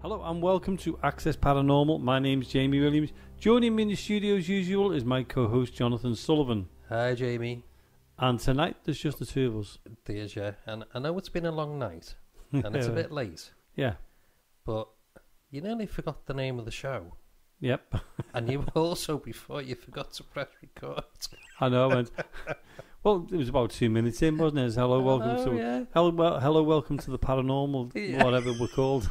Hello and welcome to Access Paranormal. My name's Jamie Williams. Joining me in the studio as usual is my co-host Jonathan Sullivan. Hi Jamie. And tonight there's just the two of us. There's yeah, and I know it's been a long night and it's a bit late. Yeah. But you nearly forgot the name of the show. Yep. And you also, before you forgot to press record. I know. Well, it was about 2 minutes in, wasn't it? It was hello, welcome to hello, welcome to the paranormal, whatever we're called.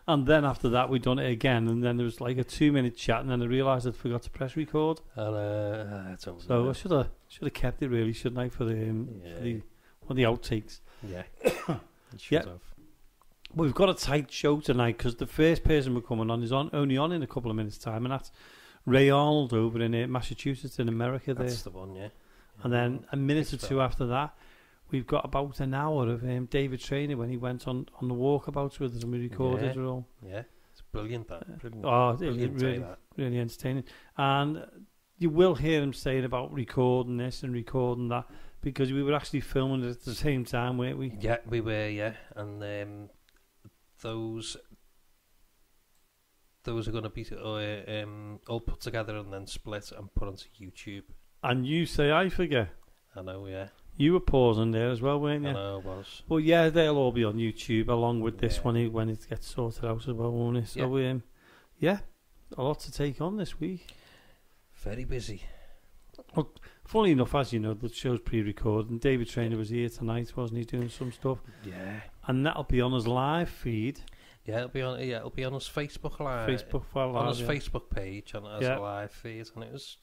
And then after that, we'd done it again, and then there was like a 2-minute chat, and then I realised I'd forgot to press record. And so I should have kept it really, shouldn't I, for the outtakes? Yeah. Yeah. Well, we've got a tight show tonight because the first person we're coming on is only on in a couple of minutes' time, and that's Ray Arnold over in Massachusetts in America. That's the one, yeah. And then a minute or two after that, we've got about an hour of David Traynor when he went on the walkabouts with us and we recorded it all. Yeah, it's brilliant that. Brilliant. Oh, really entertaining. And you will hear him saying about recording this and recording that because we were actually filming it at the same time, weren't we? Yeah, we were, yeah. And those are going to be all put together and then split and put onto YouTube. And you say I forget. I know, yeah. You were pausing there as well, weren't you? I know, I was. Well, yeah, they'll all be on YouTube along with this when it gets sorted out as well, won't it? So, a lot to take on this week. Very busy. Well, funny enough, as you know, the show's pre-recorded, and David Traynor was here tonight, wasn't he, doing some stuff? Yeah. And that'll be on his live feed. Yeah, it'll be on his Facebook Live. On his Facebook page and as a live feed, and it was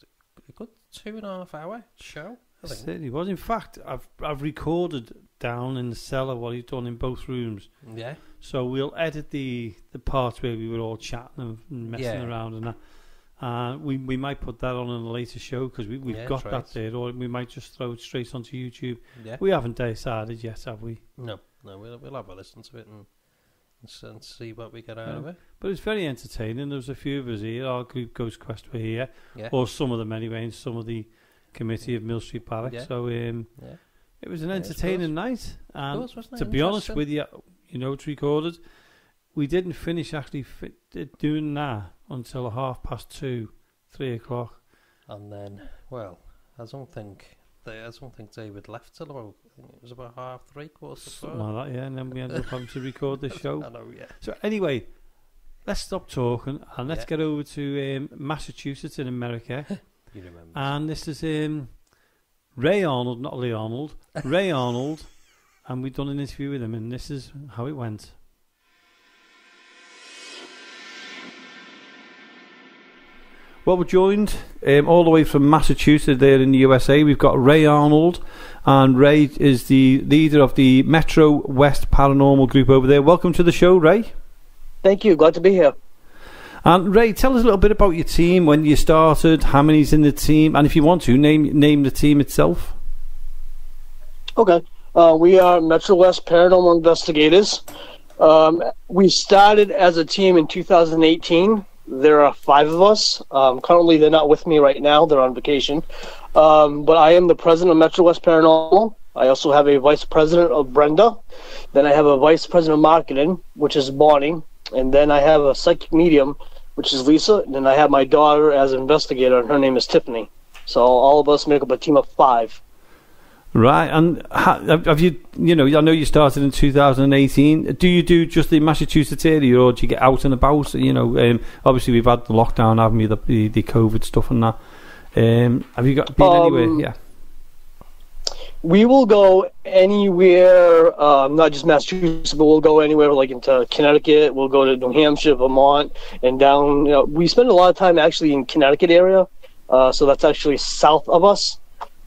a good 2.5 hour show. I think. It certainly was. In fact, I've recorded down in the cellar what he's done in both rooms. Yeah. So we'll edit the parts where we were all chatting and messing around and that. We might put that on in a later show because we've got that there, or we might just throw it straight onto YouTube. Yeah. We haven't decided yet, have we? No, we'll have a listen to it and see what we get out of it. But it's very entertaining. There was a few of us here. Our group Ghost Quest were here, or some of them anyway, and some of the committee of Mill Street Barracks. Yeah. So it was an entertaining night. And to be honest with you, it's recorded. We didn't finish actually doing that until 2:30, 3 o'clock. And then, well, I don't think David left till about, I think it was about 3:30, 4:45. Something like that, yeah. And then we ended up having to record this show. I know, yeah. So anyway, let's stop talking and let's get over to Massachusetts in America. You remember. And this is Ray Arnold, not Lee Arnold. Ray Arnold, and we've done an interview with him, and this is how it went. Well, we're joined all the way from Massachusetts there in the USA. We've got Ray Arnold, and Ray is the leader of the Metro West Paranormal group over there. Welcome to the show, Ray. Thank you. Glad to be here. And Ray, tell us a little bit about your team, when you started, how many's in the team, and if you want to, name the team itself. Okay. We are Metro West Paranormal Investigators. We started as a team in 2018. There are 5 of us. Currently, they're not with me right now. They're on vacation. But I am the president of Metro West Paranormal. I also have a vice president of Brenda. Then I have a vice president of marketing, which is Bonnie. And then I have a psychic medium, which is Lisa. And then I have my daughter as an investigator, and her name is Tiffany. So all of us make up a team of 5. Right, and have you, I know you started in 2018. Do you do just the Massachusetts area, or do you get out and about? Obviously we've had the lockdown, haven't we, the COVID stuff and that. Have you been anywhere? Yeah. We will go anywhere, not just Massachusetts, but we'll go anywhere like into Connecticut. We'll go to New Hampshire, Vermont, and down. We spend a lot of time actually in Connecticut area, so that's actually south of us.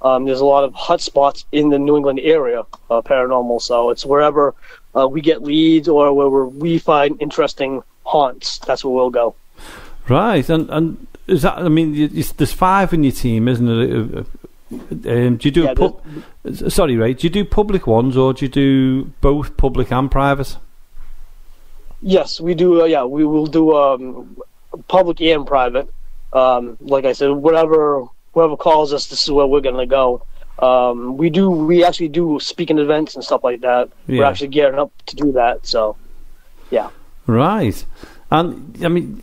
There's a lot of hot spots in the New England area, paranormal. So it's wherever we get leads or where we find interesting haunts. That's where we'll go. Right, and is that? I mean, there's 5 in your team, isn't it? Do you do? Sorry, Ray. Do you do public ones or do you do both public and private? Yes, we do. We will do public and private. Like I said, whoever calls us, this is where we're going to go. We actually do speaking events and stuff like that. Yeah. We're actually gearing up to do that. So, yeah. Right. And, I mean,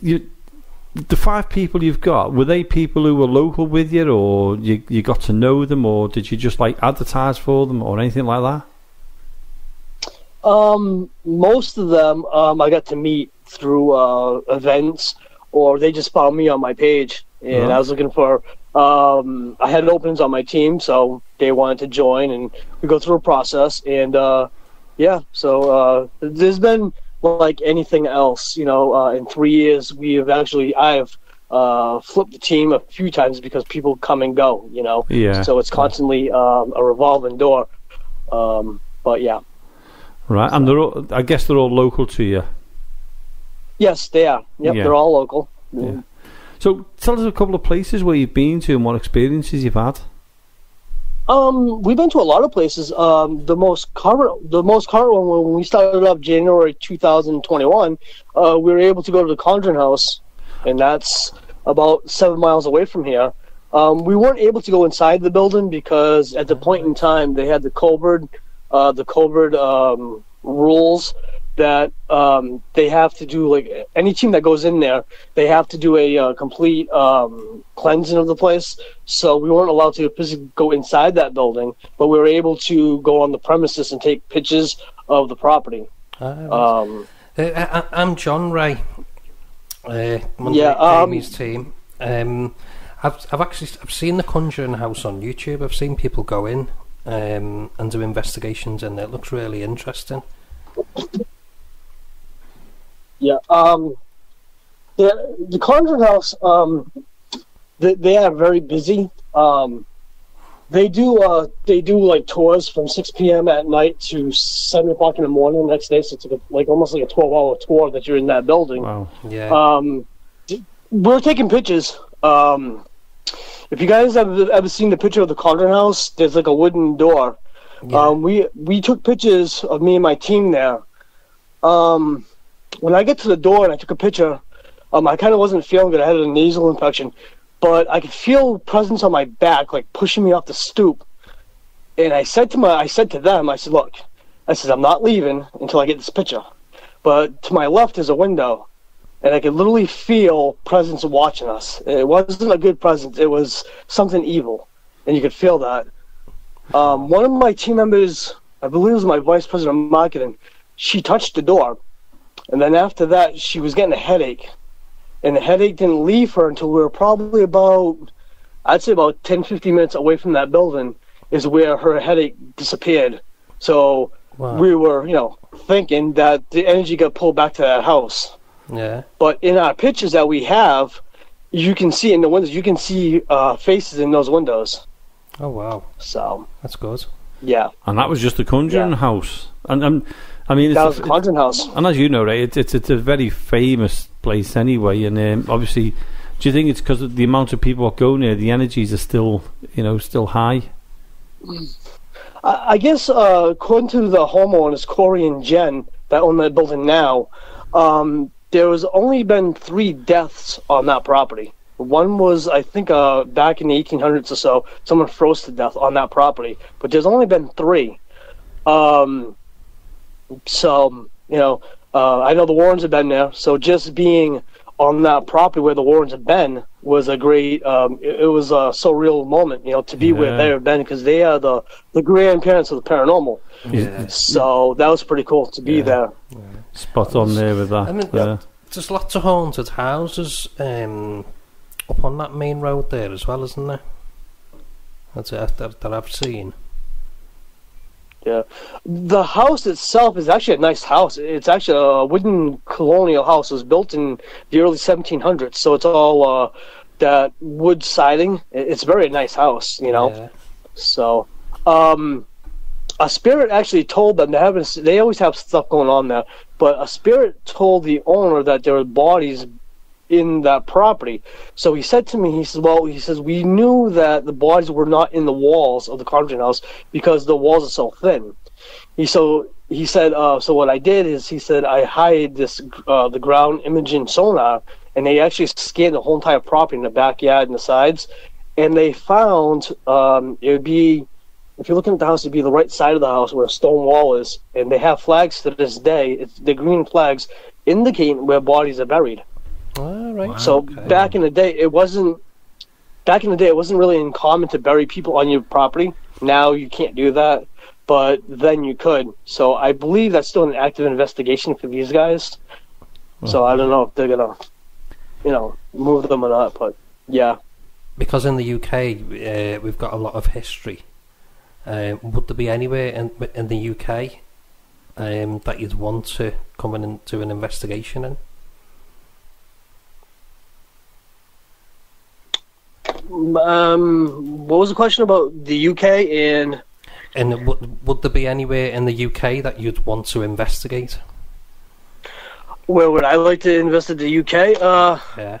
the 5 people you've got, were they people who were local with you, or you got to know them, or did you just, like, advertise for them, or anything like that? Most of them I got to meet through events, or they just found me on my page, and I was looking for... I had openings on my team, so they wanted to join, and we go through a process, and so there's been... like anything else, in 3 years, I've flipped the team a few times because people come and go, Yeah. So it's constantly a revolving door. But yeah. Right, and I guess they're all local to you. Yes, they are. Yep, They're all local. Yeah. So tell us a couple of places where you've been to and what experiences you've had. We've been to a lot of places. The most current one, when we started up January 2021, we were able to go to the Conjuring House, and that's about 7 miles away from here. We weren't able to go inside the building because at the point in time they had the COVID rules that they have to do, like any team that goes in there, they have to do a complete cleansing of the place. So we weren't allowed to physically go inside that building, but we were able to go on the premises and take pictures of the property. I'm John Ray, Amy's team. I've seen the Conjuring House on YouTube. I've seen people go in and do investigations, and it looks really interesting. Yeah, the Conjuring House, they are very busy. They do like tours from 6 p.m. at night to 7 o'clock in the morning the next day. So it's almost like a 12-hour tour that you're in that building. Wow. Yeah. We're taking pictures. If you guys have ever seen the picture of the Conjuring House, there's like a wooden door. Yeah. We took pictures of me and my team there. When I get to the door and I took a picture, I kind of wasn't feeling good. I had a nasal infection, but I could feel presence on my back, like pushing me off the stoop. And I said to them, look, I'm not leaving until I get this picture. But to my left is a window, and I could literally feel presence watching us. It wasn't a good presence. It was something evil, and you could feel that. One of my team members, I believe it was my vice president of marketing, she touched the door. And then after that, she was getting a headache. And the headache didn't leave her until we were probably about 10, 15 minutes away from that building is where her headache disappeared. So we were, thinking that the energy got pulled back to that house. Yeah. But in our pictures that we have, you can see in the windows, you can see faces in those windows. Oh, wow. So that's good. Yeah. And that was just the Conjuring House. And I mean, that was the Conjuring House. And as you know, right, it's a very famous place anyway. And obviously, do you think it's because of the amount of people that go there, the energies are still high? I guess according to the homeowners, Corey and Jen, that own that building now, there has only been 3 deaths on that property. One was, I think, back in the 1800s or so, someone froze to death on that property. But there's only been 3. So, I know the Warrens have been there, so just being on that property where the Warrens have been was a great, it was a surreal moment, to be where they have been, because they are the grandparents of the paranormal. Yeah. So that was pretty cool to be there. Yeah. Spot on there with that. I mean, there's lots of haunted houses up on that main road there as well, isn't there? That I've seen. Yeah, the house itself is actually a nice house. It's actually a wooden colonial house. It was built in the early 1700s, so it's all that wood siding. It's a very nice house, Yeah. So, a spirit actually told them they always have stuff going on there, but a spirit told the owner that there were bodies in that property. So he said to me, he says, we knew that the bodies were not in the walls of the Conjuring House because the walls are so thin. He said, so what I did is, he said, I hired the ground imaging sonar, and they actually scanned the whole entire property in the backyard and the sides, and they found it would be, if you're looking at the house, it'd be the right side of the house where a stone wall is, and they have flags to this day. They're green flags. indicating where bodies are buried. All right. Wow, so back in the day, it wasn't really uncommon to bury people on your property. Now you can't do that, but then you could. So I believe that's still an active investigation for these guys. So I don't know if they're gonna, move them or not. But yeah, because in the UK we've got a lot of history. Would there be anywhere in the UK that you'd want to come in and do an investigation in? What was the question about the UK and would there be anywhere in the UK that you'd want to investigate? Where would I like to investigate the UK? Yeah.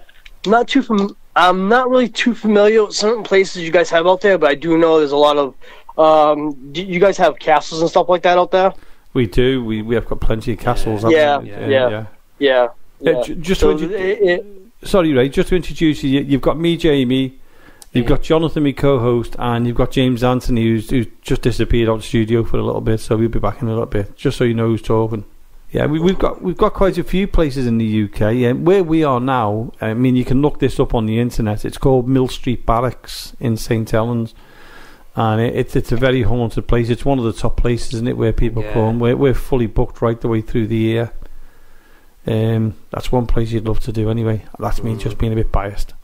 I'm not really too familiar with certain places you guys have out there, but I do know there's a lot of. Do you guys have castles and stuff like that out there? We do. We have got plenty of castles. Yeah. Sorry, Ray. Just to introduce you, you've got me, Jamie. You've got Jonathan, my co-host, and you've got James Anthony, who's just disappeared out of the studio for a little bit. So we'll be back in a little bit, just so you know who's talking. Yeah, we've got quite a few places in the UK. Where we are now, I mean, you can look this up on the internet. It's called Mill Street Barracks in St Helens, and it's a very haunted place. It's one of the top places, isn't it, where people come. We're fully booked right the way through the year. That's one place you'd love to do anyway. That's me just being a bit biased.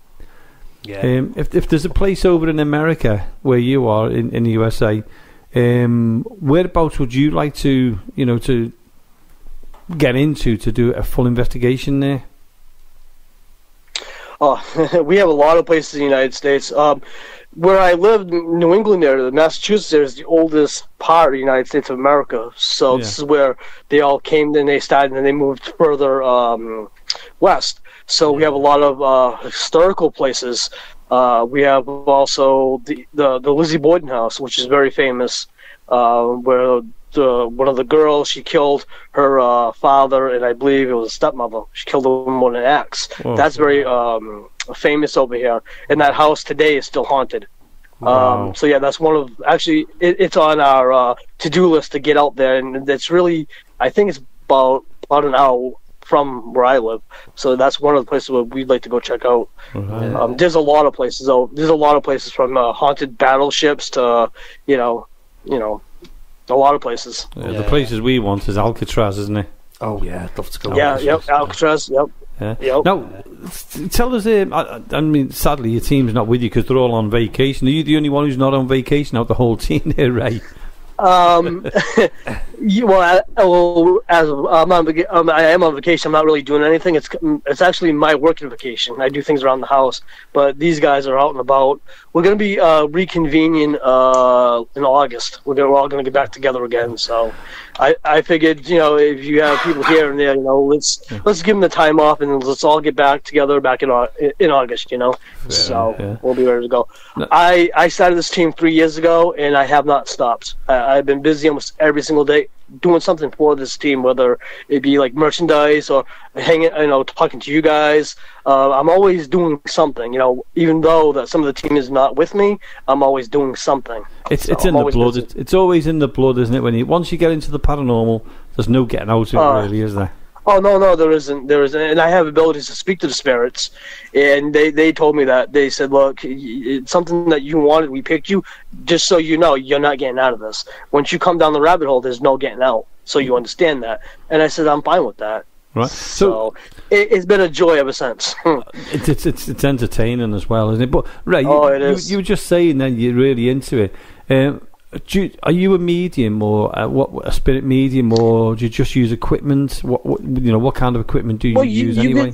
Yeah. If there's a place over in America where you are in the USA, whereabouts would you like to to get into to do a full investigation there? Oh, we have a lot of places in the United States. Where I live, New England area, Massachusetts area is the oldest part of the United States of America. So this is where they all came, then they started, and they moved further west. So we have a lot of historical places. We have also the Lizzie Borden house, which is very famous, where one of the girls, she killed her father, and I believe it was a stepmother. She killed him with an axe. Oh. That's very famous over here. And that house today is still haunted. Wow. So yeah, that's one of, actually, it's on our to-do list to get out there, and it's really, I think it's about an hour from where I live. So that's one of the places where we'd like to go check out. Mm-hmm. There's a lot of places, though. There's a lot of places, from haunted battleships to, a lot of places. The places we want is Alcatraz, isn't it? Oh yeah, I'd love to go. Yeah, Alcatraz. Yep. Yeah. Yep. Now, tell us. I mean, sadly, your team's not with you because they're all on vacation. Are you the only one who's not on vacation out the whole team there, Ray? I am on vacation. I'm not really doing anything. It's actually my working vacation. I do things around the house, but these guys are out and about. We're going to be reconvening in August. We're all going to get back together again. So I figured, if you have people here and there, let's give them the time off and let's all get back together back in August. We'll be ready to go. No. I started this team 3 years ago, and I have not stopped. I've been busy almost every single day doing something for this team, whether it be like merchandise or hanging, talking to you guys. I'm always doing something, even though that some of the team is not with me, I'm always doing something. It's in the blood. It's always in the blood, isn't it? Once you get into the paranormal, there's no getting out of it, really, is there? Oh, no, there isn't. And I have abilities to speak to the spirits. And they told me that. They said, look, it's something that you wanted, we picked you, just so you know, you're not getting out of this. Once you come down the rabbit hole, there's no getting out. So you understand that. And I said, I'm fine with that. Right. So it's been a joy ever since. It's entertaining as well, isn't it? But, Ray, you were just saying that you're really into it. Are you a medium or a spirit medium, or do you just use equipment? What kind of equipment do you use anyway?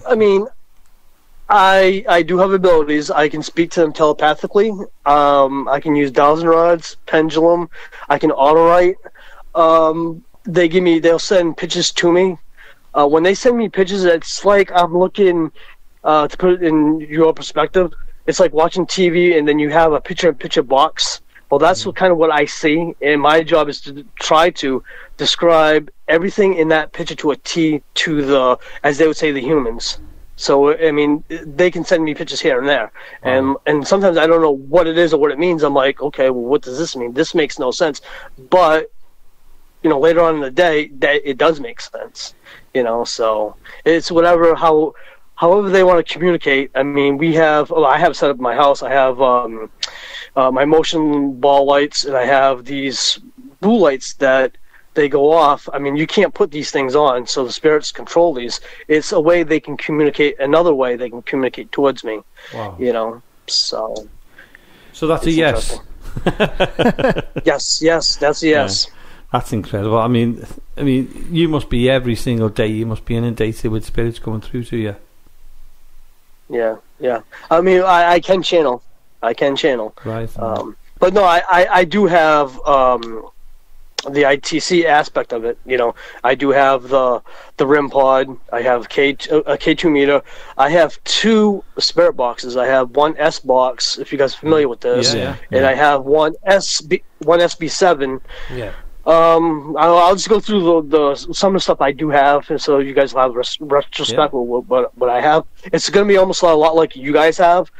I do have abilities. I can speak to them telepathically. I can use dowsing rods, pendulum. I can auto-write. They'll send pictures to me. When they send me pictures, it's like I'm looking, to put it in your perspective, it's like watching TV and then you have a picture-in-picture box. Well, that's kind of what I see, and my job is to try to describe everything in that picture to a T to the, as they would say, the humans. So, I mean, they can send me pictures here and there, and sometimes I don't know what it is or what it means. I'm like, okay, well, what does this mean? This makes no sense. But later on in the day, that it does make sense. So it's whatever, however they want to communicate. I mean, I have set up my house. I have my motion ball lights, and I have these blue lights that they go off. I mean, you can't put these things on, so the spirits control these. It's a way they can communicate. Another way they can communicate towards me. Wow. So that's a yes. Yes, that's a yes. Yeah. That's incredible. I mean, you must be every single day. You must be inundated with spirits coming through to you. Yeah. I mean, I can channel. Right. But no, I do have the ITC aspect of it. I do have the RIM pod. I have a K2 meter. I have 2 spirit boxes. I have one S box, if you guys are familiar with this, and I have one SB7. Yeah. I'll just go through some of the stuff I do have, and so you guys will have retrospect with what I have. It's going to be almost a lot like you guys have.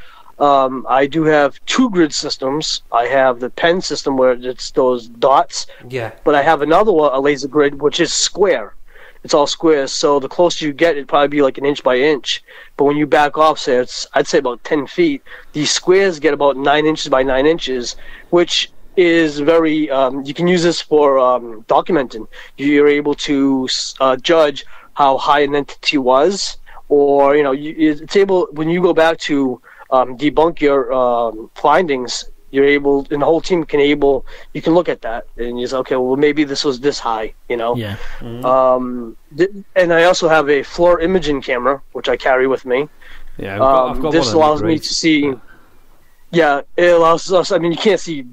I do have 2 grid systems. I have the pen system where it's those dots. Yeah. But I have another one, a laser grid, which is square. It's all squares, so the closer you get, it'd probably be like an inch by inch. But when you back off, say I'd say about 10 feet, these squares get about 9 inches by 9 inches, which is very, you can use this for documenting. You're able to judge how high an entity was, or, it's able, when you go back to debunk your findings, you're able, and the whole team you can look at that, and you say, okay, well, maybe this was this high, Yeah. Mm-hmm. And I also have a floor imaging camera, which I carry with me. Yeah, I've got this allows me to see, it allows us, I mean, you can't see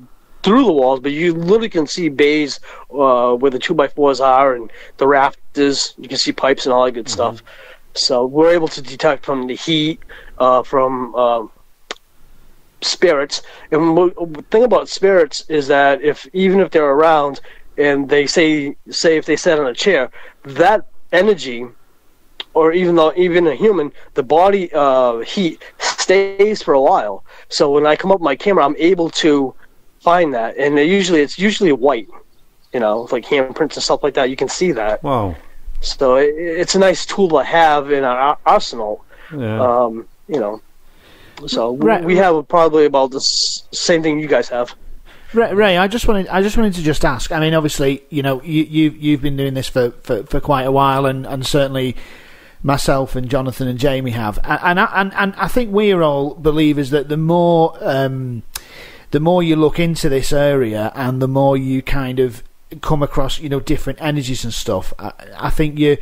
through the walls, but you literally can see bays where the 2x4s are and the rafters. You can see pipes and all that good stuff. So we're able to detect from the heat, from spirits. And the thing about spirits is that even if they're around and they say if they sat on a chair, that energy, or even a human, the body heat stays for a while. So when I come up with my camera, I'm able to find that, and it's usually white, like handprints and stuff like that. You can see that. Wow. So it's a nice tool to have in our arsenal. Yeah. So we have probably about the same thing you guys have. Ray, I just wanted to just ask. I mean, obviously, you've been doing this for quite a while, and certainly myself and Jonathan and Jamie have, and I think we're all believers that the more you look into this area and the more you kind of come across, different energies and stuff, I think you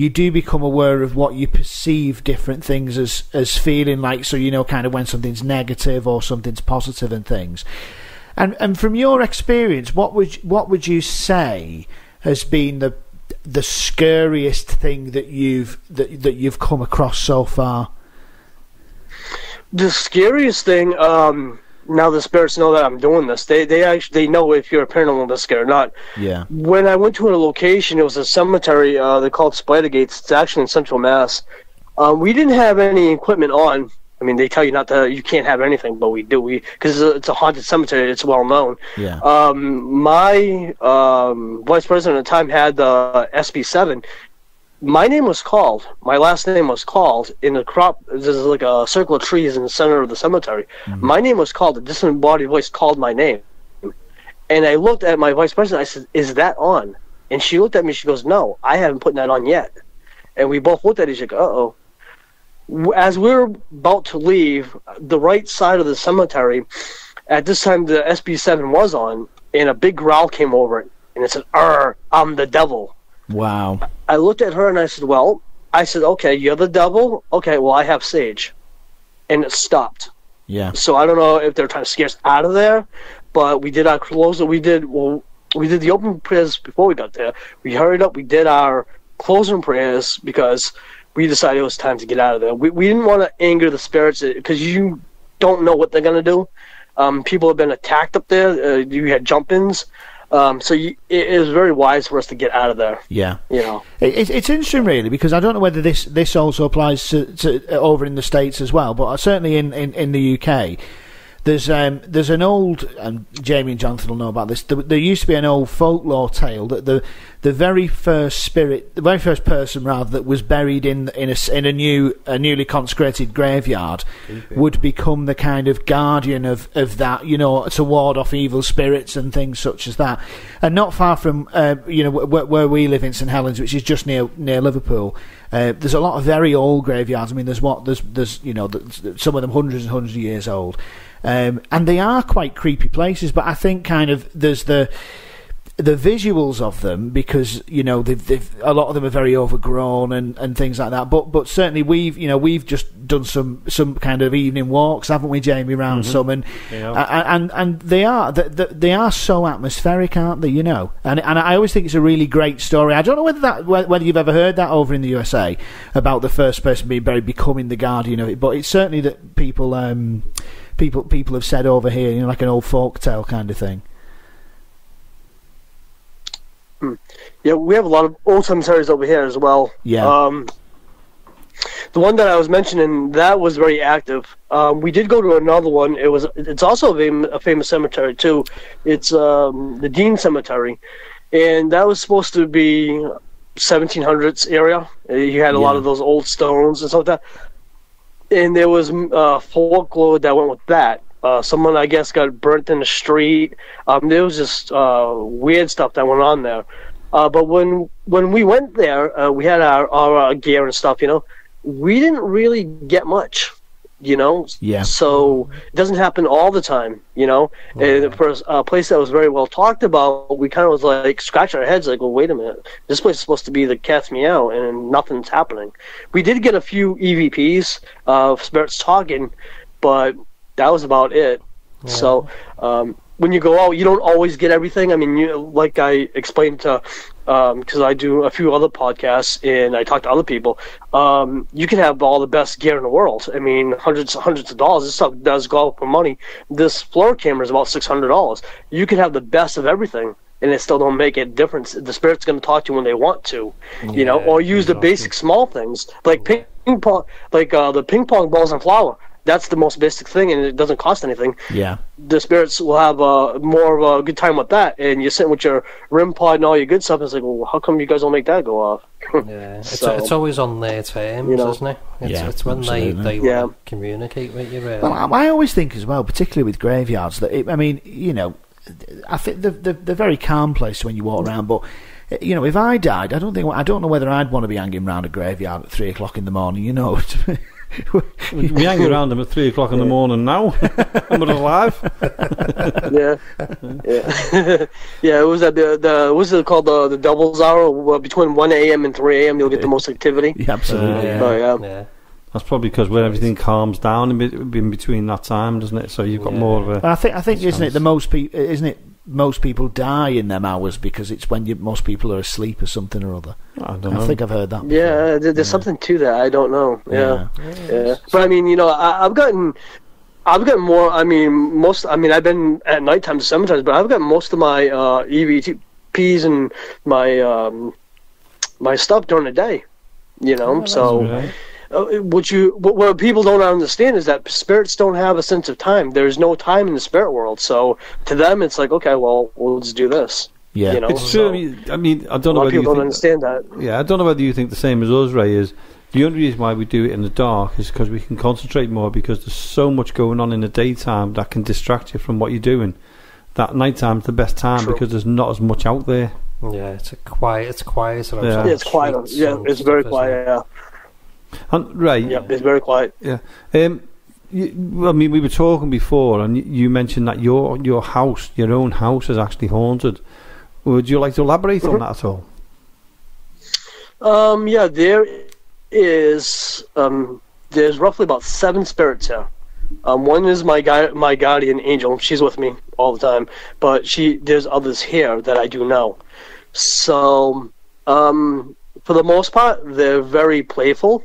do become aware of what you perceive different things as feeling like. So kind of when something's negative or something's positive and things. And from your experience, what would you say has been the scariest thing that you've come across so far? The scariest thing. Now the spirits know that I'm doing this. They actually know if you're a paranormal investigator or not. Yeah. When I went to a location, it was a cemetery. They called Spider Gates. It's actually in Central Mass. We didn't have any equipment on. I mean, they tell you you can't have anything, but we do. Because it's a haunted cemetery. It's well known. Yeah. My vice president at the time had the SB7. My name was called. My last name was called in the crop. There's like a circle of trees in the center of the cemetery. Mm-hmm. My name was called. A disembodied voice called my name, and I looked at my vice president. I said, "Is that on?" And she looked at me. She goes, "No, I haven't put that on yet." And we both looked at each other. Uh-oh. As we were about to leave, the right side of the cemetery, at this time the SB7 was on, and a big growl came over it, and it said, I'm the devil." Wow. I looked at her and I said, okay, you're the devil? Okay, well, I have sage. And it stopped. Yeah. So I don't know if they're trying to scare us out of there, but we did our close. We did the open prayers before we got there. We hurried up. We did our closing prayers because we decided it was time to get out of there. We didn't want to anger the spirits because you don't know what they're going to do. People have been attacked up there. You had jump-ins. So it is very wise for us to get out of there. Yeah, it's interesting, really, because I don't know whether this also applies to over in the States as well, but certainly in the UK, there's an old, and Jamie and Jonathan will know about this. There used to be an old folklore tale that the very first person that was buried in a newly consecrated graveyard would become the kind of guardian of that, to ward off evil spirits and things such as that. And not far from where we live in St Helens, which is just near Liverpool, there's a lot of very old graveyards. I mean, there's some of them hundreds and hundreds of years old, and they are quite creepy places. But I think kind of there's the visuals of them, because they've a lot of them are very overgrown and things like that. But certainly we've just done some kind of evening walks, haven't we, Jamie? Round some, and they are so atmospheric, aren't they? And I always think it's a really great story. I don't know whether you've ever heard that over in the USA about the first person being buried becoming the guardian of it, but it's certainly that people have said over here, like an old folk tale kind of thing. Yeah, we have a lot of old cemeteries over here as well. Yeah. The one that I was mentioning, that was very active. We did go to another one. It's also a famous cemetery too. It's the Dean Cemetery, and that was supposed to be 1700s area. You had a lot of those old stones and stuff like that. And there was folklore that went with that. Someone, I guess, got burnt in the street. There was just weird stuff that went on there. But when we went there, we had our gear and stuff, we didn't really get much, Yeah. So it doesn't happen all the time, And for a place that was very well talked about, we kind of was like scratching our heads, like, well, wait a minute, this place is supposed to be the cat's meow, and nothing's happening. We did get a few EVPs of spirits talking, but that was about it. Yeah. So when you go out, you don't always get everything. I mean, like I explained to, because I do a few other podcasts and I talk to other people, you can have all the best gear in the world. I mean, hundreds of dollars. This stuff does go for money. This floor camera is about $600. You can have the best of everything, and it still don't make a difference. The spirit's going to talk to you when they want to, or use the basic small things like ping pong, like the ping pong balls and flour. That's the most basic thing, and it doesn't cost anything. Yeah. The spirits will have more of a good time with that, and you're sitting with your REM pod and all your good stuff, and it's like, well, how come you guys don't make that go off? Yeah, it's always on their terms, isn't it? It's when they want to communicate with you. Really. Well, I always think as well, particularly with graveyards, that I think they're very calm place when you walk around, but if I died, I don't know whether I'd want to be hanging around a graveyard at 3 o'clock in the morning. We hang around them at 3 o'clock in the morning now. I'm alive. Yeah. Yeah. It was what's it called, the doubles hour between 1 a.m. and 3 a.m. You'll get the most activity. Yeah, absolutely. Yeah. That's probably because when everything calms down in between that time, doesn't it? So you've got more of a. I think isn't it most people die in them hours because it's when most people are asleep or something or other. I don't know. I think I've heard that before. Yeah, there's something to that. I don't know. Yeah. But I mean, I've gotten more. I mean, I've been at nighttime sometimes, but I've gotten most of my EVPs and my my stuff during the day. So. Right. What people don't understand is that spirits don't have a sense of time. There's no time in the spirit world. So to them, it's like, okay, well, we'll just do this. Yeah, it's true. I mean, I don't know whether people don't understand that. Yeah, I don't know whether you think the same as us, Ray. Is the only reason why we do it in the dark is because we can concentrate more, because there's so much going on in the daytime that can distract you from what you're doing. That nighttime's the best time because there's not as much out there. Yeah, it's quiet. It's quiet. Yeah, it's very quiet. Yeah. And Ray, it's very quiet. Yeah, we were talking before, and you mentioned that your own house is actually haunted. Would you like to elaborate on that at all? There is. There's roughly about 7 spirits here. One is my guardian angel. She's with me all the time, but there's others here that I do know. So, for the most part, they're very playful.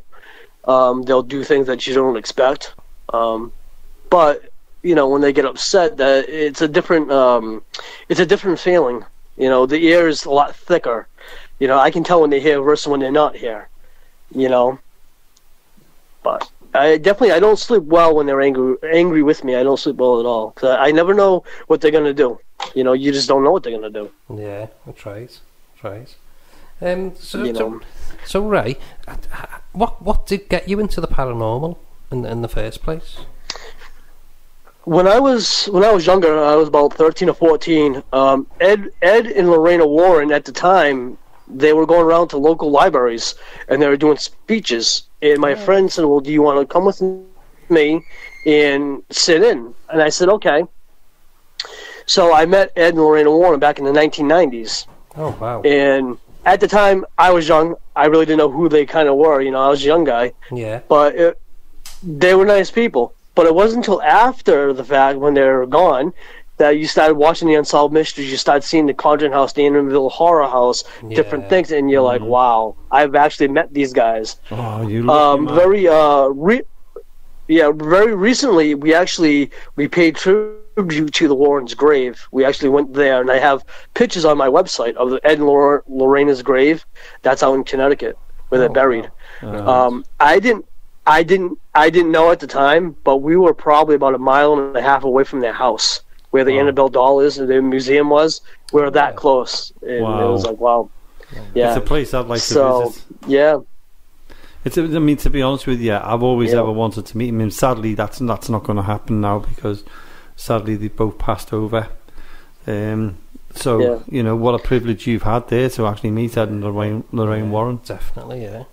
They'll do things that you don't expect. But when they get upset, that it's a different feeling. The ear is a lot thicker. I can tell when they're here versus when they're not here. But I don't sleep well when they're angry with me. I don't sleep well at all. 'Cause I never know what they're going to do. You just don't know what they're going to do. Yeah, that's right. So Ray, what did get you into the paranormal in the first place? When I was younger, I was about 13 or 14. Ed and Lorena Warren at the time, they were going around to local libraries and they were doing speeches. And my friend said, "Well, do you want to come with me and sit in?" And I said, "Okay." So I met Ed and Lorena Warren back in the 1990s. Oh wow! And at the time, I was young. I really didn't know who they kind of were. I was a young guy. Yeah. But they were nice people. But it wasn't until after the fact, when they were gone, that you started watching the Unsolved Mysteries. You started seeing the Conjuring House, the Amityville Horror House, different things, and you're like, "Wow, I've actually met these guys." Oh, you lucky man. Very recently, we paid tribute to the Warrens' grave. We actually went there, and I have pictures on my website of Ed and Lorena's grave. That's out in Connecticut, where they're buried. Wow. I didn't know at the time, but we were probably about 1.5 miles away from their house, where the Annabelle doll is and the museum was. We were that close, and it was like, wow. Yeah. It's a place I'd like to visit. Yeah. To be honest with you, I've always ever wanted to meet him, and sadly that's not going to happen now, because sadly they both passed over. What a privilege you've had there to actually meet Ed and Lorraine Warren. Definitely, yeah.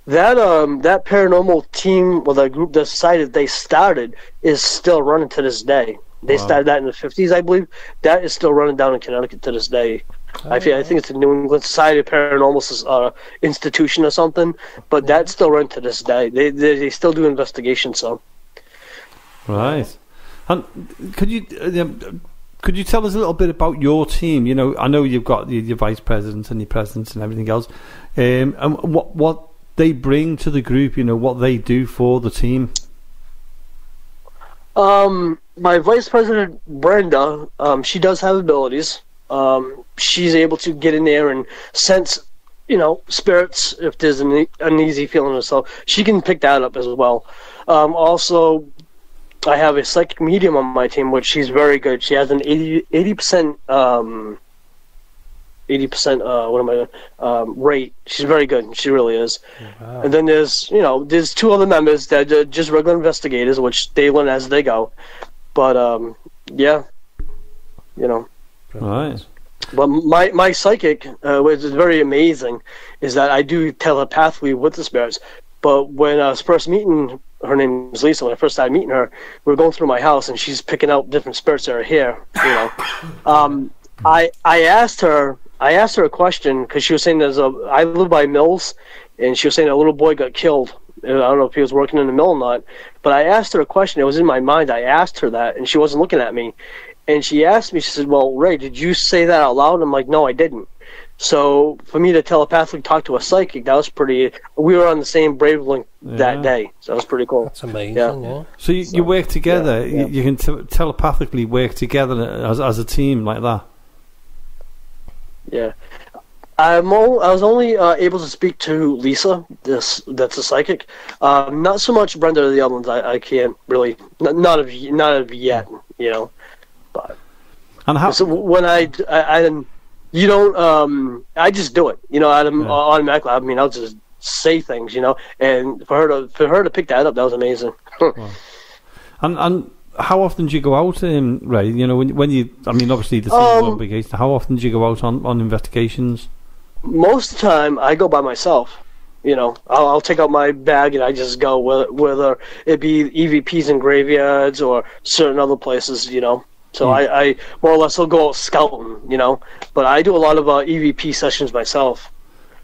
That paranormal team, the group, the society that they started, is still running to this day. They started that in the 50s, I believe. That is still running down in Connecticut to this day. I think it's the New England Society of Paranormal institution or something, but that's still running to this day. They still do investigations. So, right. And could you tell us a little bit about your team? I know you've got your vice presidents and your presidents and everything else, and what they bring to the group. What they do for the team. My vice president Brenda, she does have abilities. She's able to get in there and sense, spirits if there's an uneasy feeling or so. She can pick that up as well. Also, I have a psychic medium on my team, which she's very good. She has an 80% rate. She's very good. She really is. Wow. And then there's 2 other members that are just regular investigators, which they learn as they go. But Right. But my psychic, which is very amazing, is that I do telepathically with the spirits. But when I was first meeting, her name is Lisa. When I first started meeting her, we were going through my house, and she's picking out different spirits that are here. I asked her a question, because she was saying I live by mills, and she was saying a little boy got killed. I don't know if he was working in the mill or not, but I asked her a question. It was in my mind. I asked her that, and she wasn't looking at me. And she asked me, she said, "Well, Ray, did you say that out loud?" And I'm like, "No, I didn't." So for me to telepathically talk to a psychic, that was pretty. We were on the same wavelength that day, so that was pretty cool. That's amazing. Yeah. So you work together. Yeah. You can telepathically work together as a team like that. Yeah. I was only able to speak to Lisa. That's a psychic. Not so much Brenda or the other ones. I can't really. Not of yet. But and how? So when I you don't. I just do it. Automatically. I mean, I'll just say things. And for her to pick that up, that was amazing. Wow. And how often do you go out, Ray? When you. I mean, obviously the scene's on big. How often do you go out on investigations? Most of the time, I go by myself. I'll take out my bag and I just go, whether it be EVPs in graveyards or certain other places. So I more or less will go out scouting. But I do a lot of EVP sessions myself.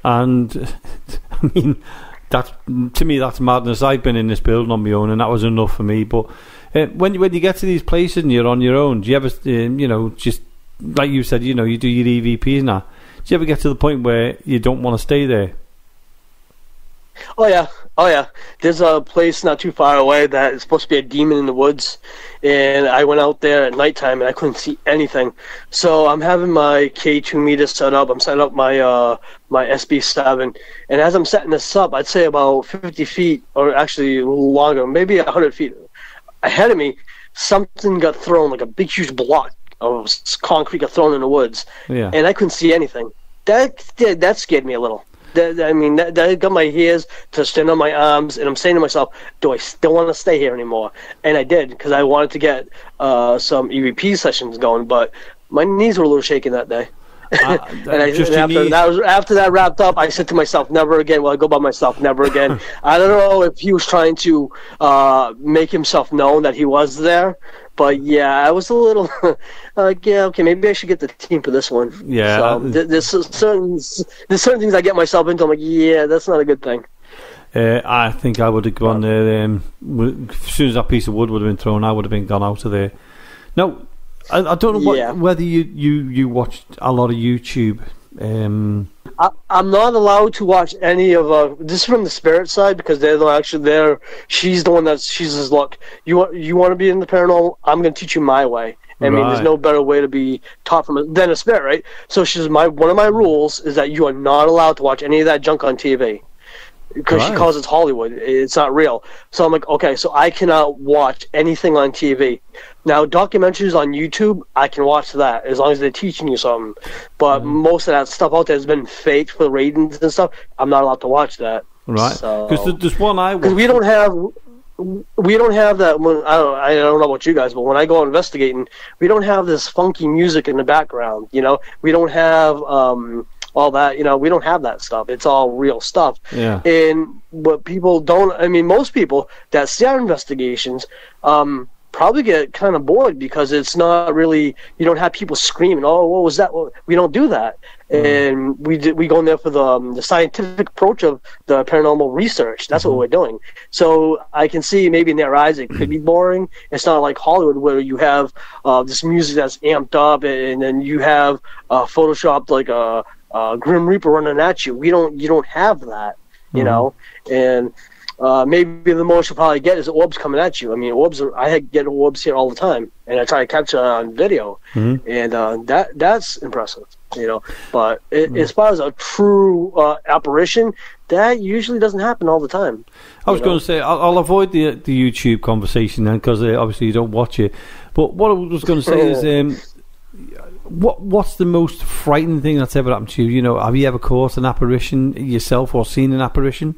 And I mean, to me that's madness. I've been in this building on my own, and that was enough for me. But when you get to these places and you're on your own, do you ever, just like you said, you do your EVPs now? Do you ever get to the point where you don't want to stay there? Oh yeah. There's a place not too far away that is supposed to be a demon in the woods, and I went out there at nighttime and I couldn't see anything. So I'm having my K2 meter set up. I'm setting up my my SB7, and as I'm setting this up, I'd say about 50 feet, or actually a little longer, maybe 100 feet ahead of me, something got thrown, like a big huge block of concrete got thrown in the woods, and I couldn't see anything. That scared me a little. That got my hairs to stand on my arms, and I'm saying to myself, do I still want to stay here anymore? And I did, because I wanted to get some EVP sessions going, but my knees were a little shaking that day. After that wrapped up, I said to myself, never again will I go by myself, never again. I don't know if he was trying to make himself known that he was there, but yeah, I was a little like, yeah, okay, maybe I should get the team for this one. Yeah. So there's certain things I get myself into. I'm like, yeah, that's not a good thing. I think I would have gone there. As soon as that piece of wood would have been thrown, I would have been gone out of there. No, I don't know whether you watched a lot of YouTube. I'm not allowed to watch any of this is from the spirit side, because she's the one that she says, look, you want to be in the paranormal, I'm going to teach you my way. I mean, there's no better way to be taught than a spirit, right? So she's one of my rules is that you are not allowed to watch any of that junk on TV. Because she calls it Hollywood. It's not real. So I'm like, okay, so I cannot watch anything on TV. Now, documentaries on YouTube, I can watch that as long as they're teaching you something. But most of that stuff out there has been faked for ratings and stuff. I'm not allowed to watch that. Right. Because there's one I watch. Because we don't have that. I don't know about you guys, but when I go investigating, we don't have this funky music in the background. You know, we don't have all that, we don't have that stuff. It's all real stuff. Yeah. And what people don't, most people that see our investigations probably get kind of bored, because it's not really, you don't have people screaming, oh, what was that? We don't do that. And we go in there for the scientific approach of the paranormal research. That's what we're doing. So I can see maybe in their eyes it could be boring. It's not like Hollywood, where you have this music that's amped up, and then you have photoshopped like a Grim Reaper running at you. You don't have that, you know. And maybe the most you'll probably get is orbs coming at you. I mean, I get orbs here all the time, and I try to capture it on video, and that's impressive, But as far as a true apparition, that usually doesn't happen all the time. I was going to say, I'll avoid the YouTube conversation then, because obviously you don't watch it. But what I was going to say is, what's the most frightening thing that's ever happened to you? Have you ever caught an apparition yourself, or seen an apparition?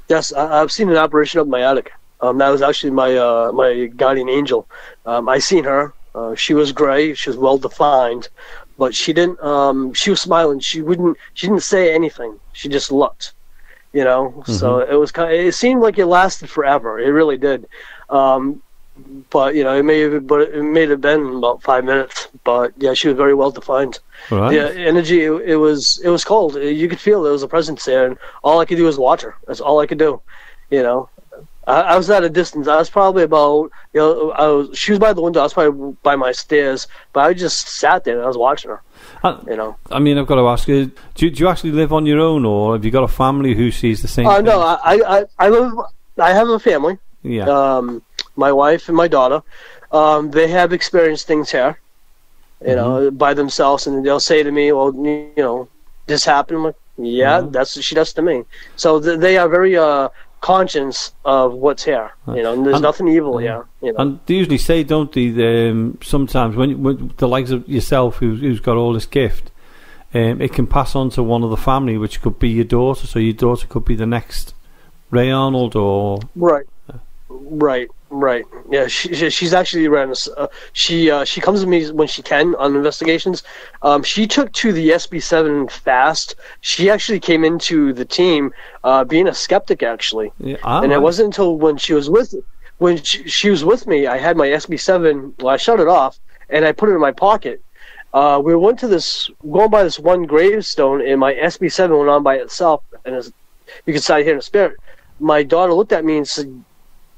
Yes, I've seen an apparition up in my attic. That was actually my guardian angel. I seen her. She was gray. She was well defined, but she didn't. She was smiling. She didn't say anything. She just looked. So it was it seemed like it lasted forever. It really did. But it may have been about 5 minutes. But yeah, she was very well defined. Right. The energy, it was cold. You could feel there was a presence there, and all I could do was watch her. That's all I could do. I was at a distance. I was probably about she was by the window. I was probably by my stairs, but I just sat there and I was watching her. I mean, I've got to ask you: do you actually live on your own, or have you got a family who sees the same? No, I live. I have a family. Yeah. My wife and my daughter, they have experienced things here, by themselves, and they'll say to me, well, this happened. I'm like, yeah, that's what she does to me. So they are very conscious of what's here, and there's nothing evil here. And they usually say, don't they, sometimes when the likes of yourself, who's got all this gift, it can pass on to one of the family, which could be your daughter, so your daughter could be the next Ray Arnold, or... Right. Yeah, she's actually ran. She comes to me when she can on investigations. She took to the SB7 fast. She actually came into the team being a skeptic, actually. Yeah, and it wasn't until when she was with me, I had my SB7. Well, I shut it off and I put it in my pocket. We went to going by this one gravestone, and my SB7 went on by itself, and you could sight hear the spirit. My daughter looked at me and said,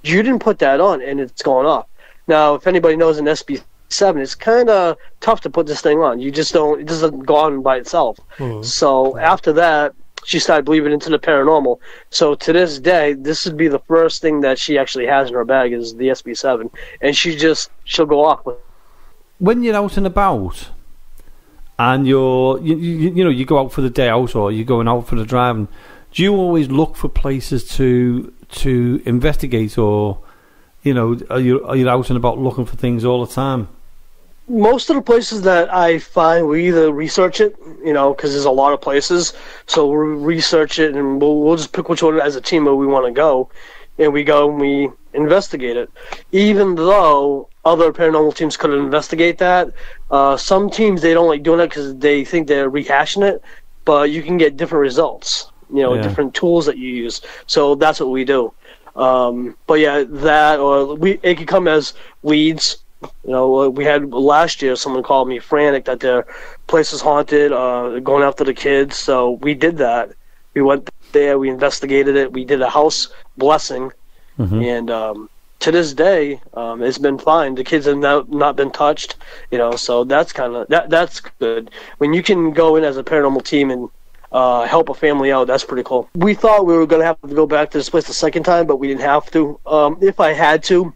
you didn't put that on, and it's going off. Now, if anybody knows an SB7, it's kind of tough to put this thing on. You just don't. It doesn't go on by itself. So after that, she started believing into the paranormal. So to this day, this would be the first thing that she actually has in her bag is the SB7, and she'll go off with. When you're out and about, and you go out for the day out, or you're going out for the driving, do you always look for places to investigate, or are you out and about looking for things all the time? Most of the places that I find, we either research it, because there's a lot of places, so we'll research it, and we'll just pick which one as a team where we want to go, and we go and we investigate it. Even though other paranormal teams could investigate that, some teams, they don't like doing it because they think they're rehashing it, but you can get different results, different tools that you use. So that's what we do. But yeah, that, or it could come as leads. We had last year someone called me frantic that their place was haunted, going after the kids. So we did that. We went there, we investigated it, we did a house blessing, and to this day, it's been fine. The kids have not been touched, so that's that's good. When you can go in as a paranormal team and help a family out, that's pretty cool. We thought we were going to have to go back to this place the second time, but we didn't have to. If I had to,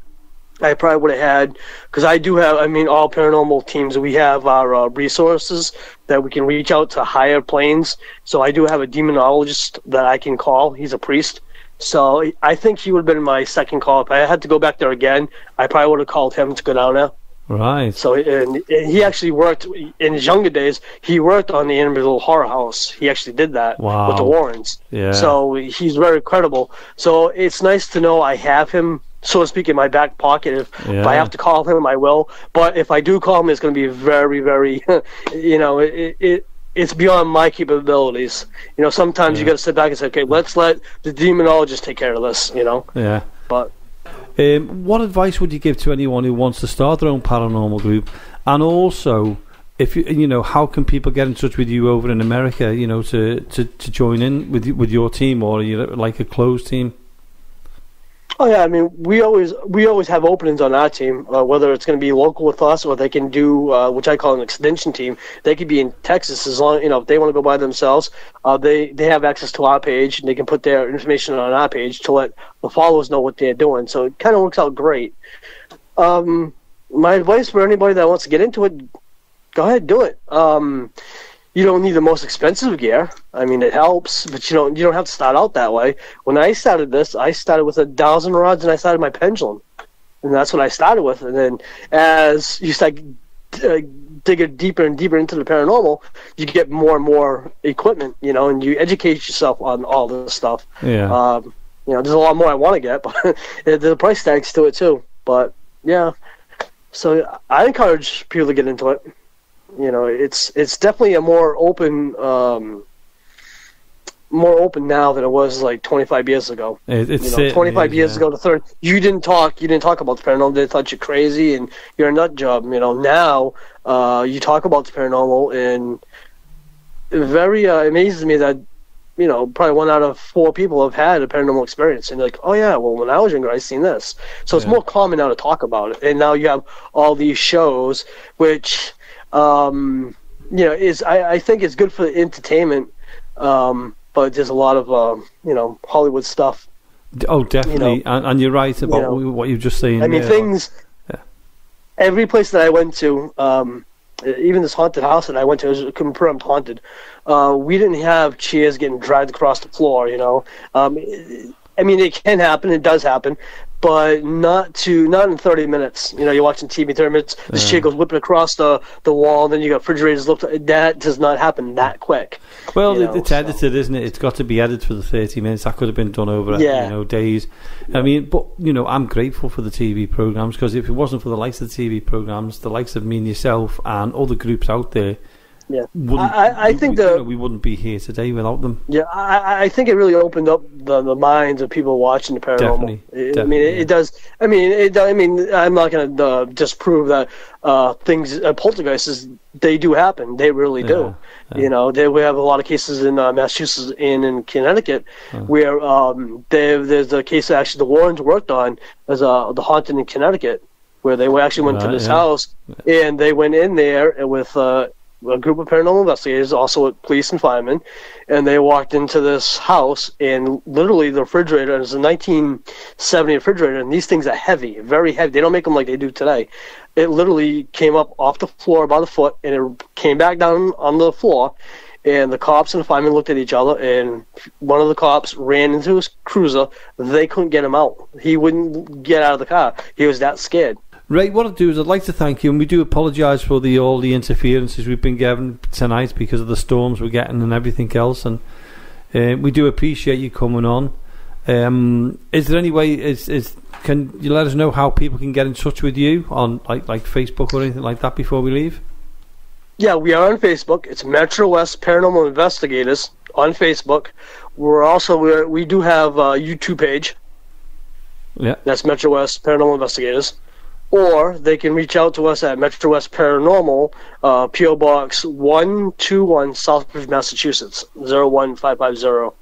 I probably would have had, because I do have, all paranormal teams, we have our resources that we can reach out to higher planes. So I do have a demonologist that I can call. He's a priest. So I think he would have been my second call. If I had to go back there again, I probably would have called him to go down there. Right. So and he actually worked, in his younger days, he worked on the Amityville Horror House. He actually did that with the Warrens. Yeah. So he's very credible. So it's nice to know I have him, so to speak, in my back pocket. If I have to call him, I will. But if I do call him, it's going to be very, very, it's beyond my capabilities. Sometimes you got to sit back and say, okay, let's let the demonologist take care of this, Yeah. But what advice would you give to anyone who wants to start their own paranormal group? And also, if how can people get in touch with you over in America, to join in with your team, or are you like a closed team? Oh yeah, we always have openings on our team, whether it's going to be local with us or they can do, which I call an extension team. They could be in Texas as long, if they want to go by themselves. They have access to our page, and they can put their information on our page to let the followers know what they're doing. So it kind of works out great. My advice for anybody that wants to get into it, go ahead, do it. You don't need the most expensive gear. It helps, but you don't have to start out that way. When I started this, I started with 1,000 rods, and I started my pendulum, and that's what I started with. And then as you start digging deeper and deeper into the paranormal, you get more and more equipment, and you educate yourself on all this stuff. Yeah. There's a lot more I want to get, but the price tags to it too. But yeah, so I encourage people to get into it. It's definitely a more open now than it was like 25 years ago. 25 years ago to 30, you didn't talk about the paranormal. They thought you're crazy and you're a nut job. Now you talk about the paranormal, and it very amazes me that probably 1 out of 4 people have had a paranormal experience, and they're like, oh yeah, well, when I was younger, I seen this. So it's more common now to talk about it, and now you have all these shows, which I think it's good for the entertainment, but there's a lot of Hollywood stuff. Oh, definitely, and you're right about what you're just saying. Things. Yeah. Every place that I went to, even this haunted house that I went to, was confirmed haunted. We didn't have chairs getting dragged across the floor. It can happen. It does happen. But not in 30 minutes. You're watching TV 30 minutes, this chair goes whipping across the wall, and then you got refrigerators lifted. That does not happen that quick. Well, it's edited, isn't it? It's got to be edited for the 30 minutes. That could have been done over days. But I'm grateful for the TV programs, because if it wasn't for the likes of the TV programs, the likes of me and yourself and other groups out there, I think we wouldn't be here today without them. Yeah, I think it really opened up the minds of people watching the paranormal. Definitely. It does. I'm not going to disprove that things, poltergeists, they do happen. They really do. Yeah. We have a lot of cases in Massachusetts and in Connecticut where there's a case that actually the Warrens worked on as the haunted in Connecticut, where they actually went to this house, and they went in there with a group of paranormal investigators, also police and firemen, and they walked into this house, and literally the refrigerator is a 1970 refrigerator, and these things are heavy, very heavy. They don't make them like they do today. It literally came up off the floor about a foot, and it came back down on the floor, and the cops and the firemen looked at each other, and one of the cops ran into his cruiser. They couldn't get him out. He wouldn't get out of the car. He was that scared. Right, what I'd do is I'd like to thank you, and we do apologise for all the interferences we've been given tonight because of the storms we're getting and everything else, and we do appreciate you coming on. Is there any way, can you let us know how people can get in touch with you on like Facebook or anything like that before we leave? Yeah, we are on Facebook. It's Metro West Paranormal Investigators on Facebook. We do have a YouTube page. Yeah, that's Metro West Paranormal Investigators. Or they can reach out to us at Metro West Paranormal, P.O. Box 121, Southbridge, Massachusetts, 01550.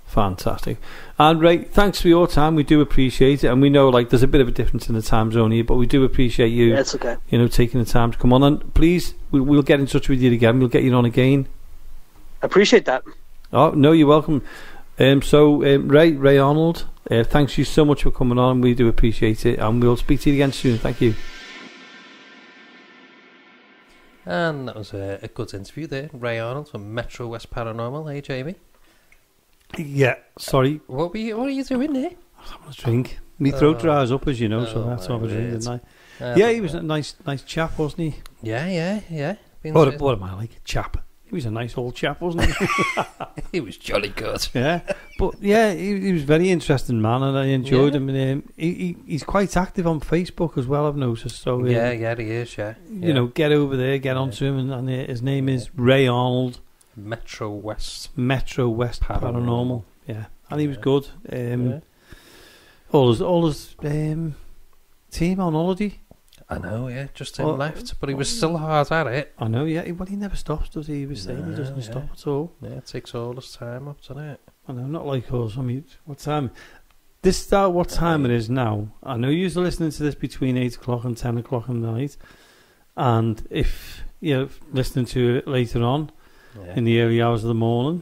Fantastic. And Ray, thanks for your time. We do appreciate it, and we know there's a bit of a difference in the time zone here, but we do appreciate you. Yeah, it's okay. Taking the time to come on. And please, we'll get in touch with you again. We'll get you on again. I appreciate that. Oh no, you're welcome. Ray Arnold, thanks you so much for coming on. We do appreciate it, and we'll speak to you again soon. Thank you. And that was a good interview there. Ray Arnold from Metro West Paranormal. Hey, Jamie. Yeah, sorry. What are you doing there? I'm having a drink. My throat dries up, as you know, so that's what I was doing, didn't I? Yeah, he was a nice chap, wasn't he? Yeah. What am I like? Chap. He was a nice old chap, wasn't he? He was jolly good. Yeah, but yeah, he was a very interesting man, and I enjoyed him. And he's quite active on Facebook as well, I've noticed. So yeah, he is. Yeah, get over there, get onto him, and his name is Ray Arnold. Metro West Paranormal. Yeah, and he was good. All his team on holiday. I know, yeah, just him left, but he was still hard at it. I know, yeah. Well, he never stops, does he? He was saying he doesn't stop at all. Yeah, it takes all his time up, doesn't it? I know, not like us. I mean, what time? What time it is now. I know you're listening to this between 8 o'clock and 10 o'clock at night, and if you're listening to it later on in the early hours of the morning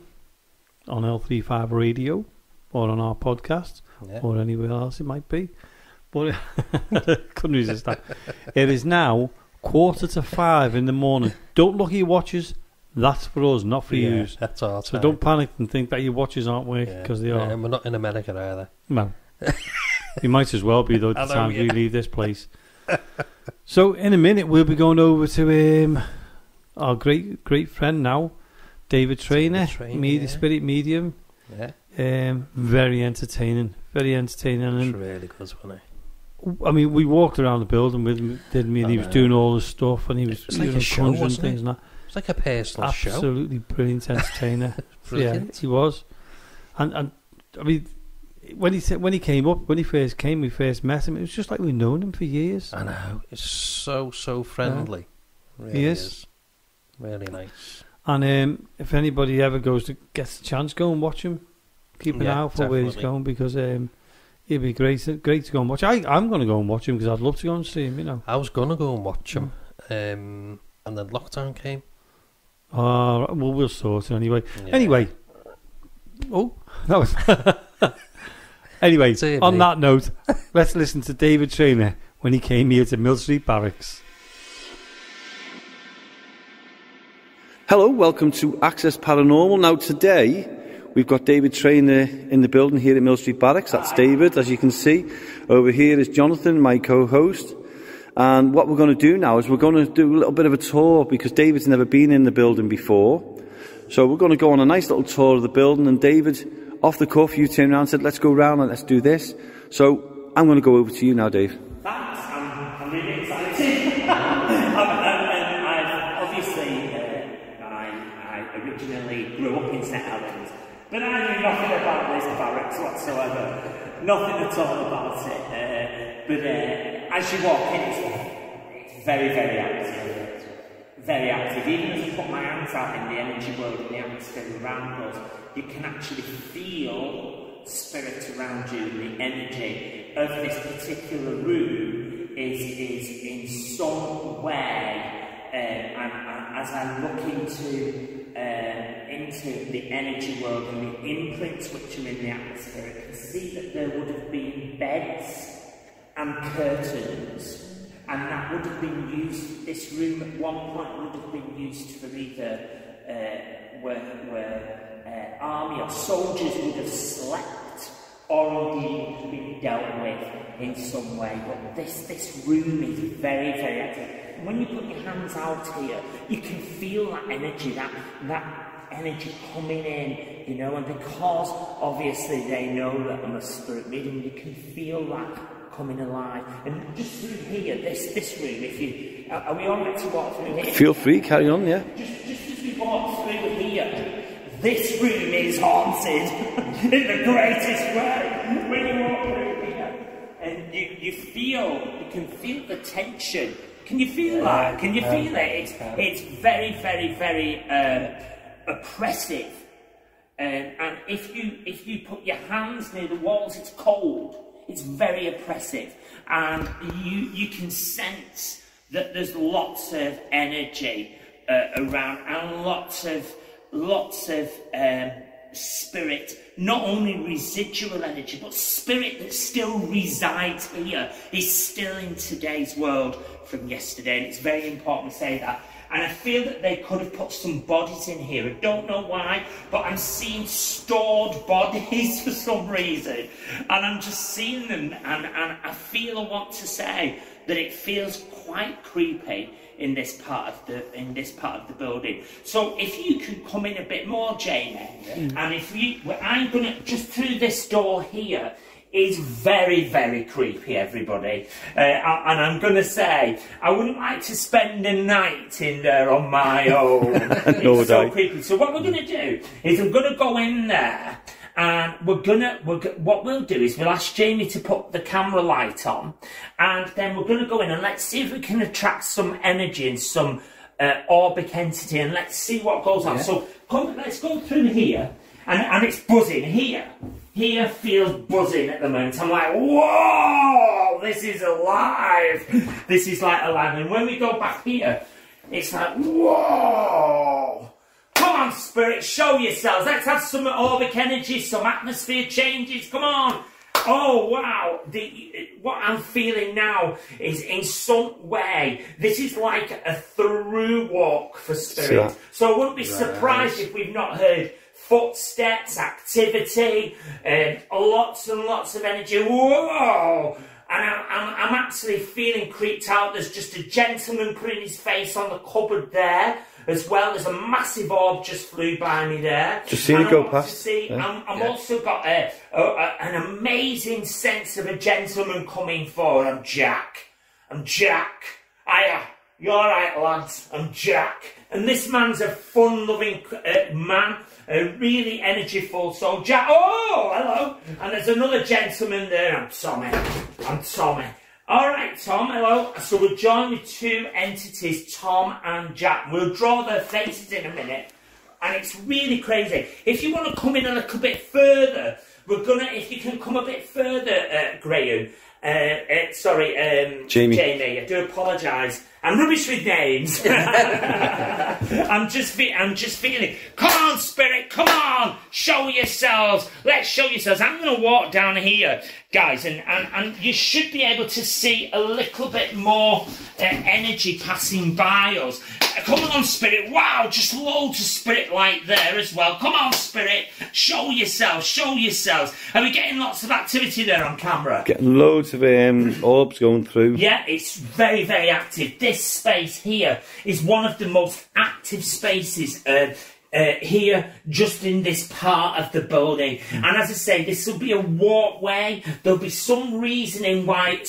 on L35 Radio or on our podcast or anywhere else it might be. But I couldn't resist that. It is now 4:45 in the morning. Don't look at your watches. That's for us, not for you. That's our time. So don't panic and think that your watches aren't working, because they are. And we're not in America either. No. You might as well be, though, at the time we leave this place. So in a minute, we'll be going over to our great friend now, David Traynor, Spirit Medium. Yeah. Very entertaining. It's really good, wasn't it? I mean, we walked around the building with him, didn't we? And he was doing all this stuff, and he was like a show, wasn't things it? It's like a personal show. Absolutely brilliant entertainer. Brilliant. Yeah, he was. And I mean, when he first came, we first met him. It was just like we'd known him for years. I know. It's so friendly. Yeah. Really he is. Really nice. And if anybody ever gets a chance, go and watch him. Keep an eye out for where he's going, because he'd be great to go and watch. I'm going to go and watch him, because I'd love to go and see him. I was going to go and watch him, and then lockdown came. Well, we'll sort it anyway. Yeah. Anyway, that was. Anyway, on that note, let's listen to David Traynor when he came here to Mill Street Barracks. Hello, welcome to Access Paranormal. Now today, we've got David Traynor in the building here at Mill Street Barracks. That's David, as you can see. Over here is Jonathan, my co-host. And what we're going to do now is we're going to do a little bit of a tour, because David's never been in the building before. So we're going to go on a nice little tour of the building. And David, off the cuff, you turned around and said, let's go round and let's do this. So I'm going to go over to you now, Dave. Thanks, I'm really excited. I originally grew up in St Helens, but I knew nothing about this barracks whatsoever. Nothing at all about it. But as you walk in, it's very, very active. Very active. Even as I put my hands out in the energy world and the atmosphere around us, you can actually feel spirit around you. The energy of this particular room is in some way, and as I look into the energy world and the imprints which are in the atmosphere, I can see that there would have been beds and curtains, and that would have been used, this room at one point would have been used for either where army or soldiers would have slept, or indeed would have been dealt with in some way. But this room is very, very active. And when you put your hands out here, you can feel that energy, that energy coming in, you know, and because obviously they know that I'm a spirit medium, you can feel that coming alive. And just through here, this room, if you are we all right to walk through here? Feel free, carry on, yeah. Just as we walk through here, this room is haunted in the greatest way. When you walk through here, and you can feel the tension. Can you feel that? Can you feel it? It's very, very, very oppressive. And if you put your hands near the walls, it's cold. It's very oppressive, and you can sense that there's lots of energy around, and lots of spirit, not only residual energy, but spirit that still resides here is still in today's world from yesterday, and it's very important to say that. And I feel that they could have put some bodies in here. I don't know why, but I'm seeing stored bodies for some reason. And I'm just seeing them, and I feel I want to say that it feels quite creepy in this part of the building. So if you can come in a bit more, Jamie, and I'm gonna just through this door here. Is very, very creepy, everybody. And I'm going to say, I wouldn't like to spend a night in there on my own. It's so creepy. So what we're going to do is I'm going to go in there, and what we'll do is we'll ask Jamie to put the camera light on, and then we're going to go in and let's see if we can attract some energy and some orbic entity, and let's see what goes on. So let's go through here, and it's buzzing here. Here feels buzzing at the moment. I'm like, whoa, this is alive. This is like alive. And when we go back here, it's like, whoa. Come on, spirit, show yourselves. Let's have some orbic energy, some atmosphere changes. Come on. Oh, wow. What I'm feeling now is in some way, this is like a through walk for spirit. So I wouldn't be surprised if we've not heard footsteps, activity, lots and lots of energy. Whoa! And I'm actually feeling creeped out. There's just a gentleman putting his face on the cupboard there, as well as a massive orb just flew by me there. Just seen it go past. I'm also got an amazing sense of a gentleman coming forward. I'm Jack. Hiya. You alright, lads? I'm Jack. And this man's a fun-loving man. Really energyful. So Jack, oh, hello. And there's another gentleman there. I'm Tommy. All right, Tom, hello. So we're joined with two entities, Tom and Jack. We'll draw their faces in a minute. And it's really crazy. If you want to come in a little bit further, if you can come a bit further, Graham. Jamie, I do apologise. I'm rubbish with names. I'm just feeling. Come on, spirit, come on, show yourselves. Let's show yourselves. I'm going to walk down here, guys, and you should be able to see a little bit more energy passing by us. Come on, spirit. Wow, just loads of spirit light there as well. Come on, spirit, show yourselves. Are we getting lots of activity there on camera? Getting loads of orbs going through. Yeah, it's very, very active. This space here is one of the most active spaces here, just in this part of the building. And as I say, this will be a walkway. There'll be some reasoning why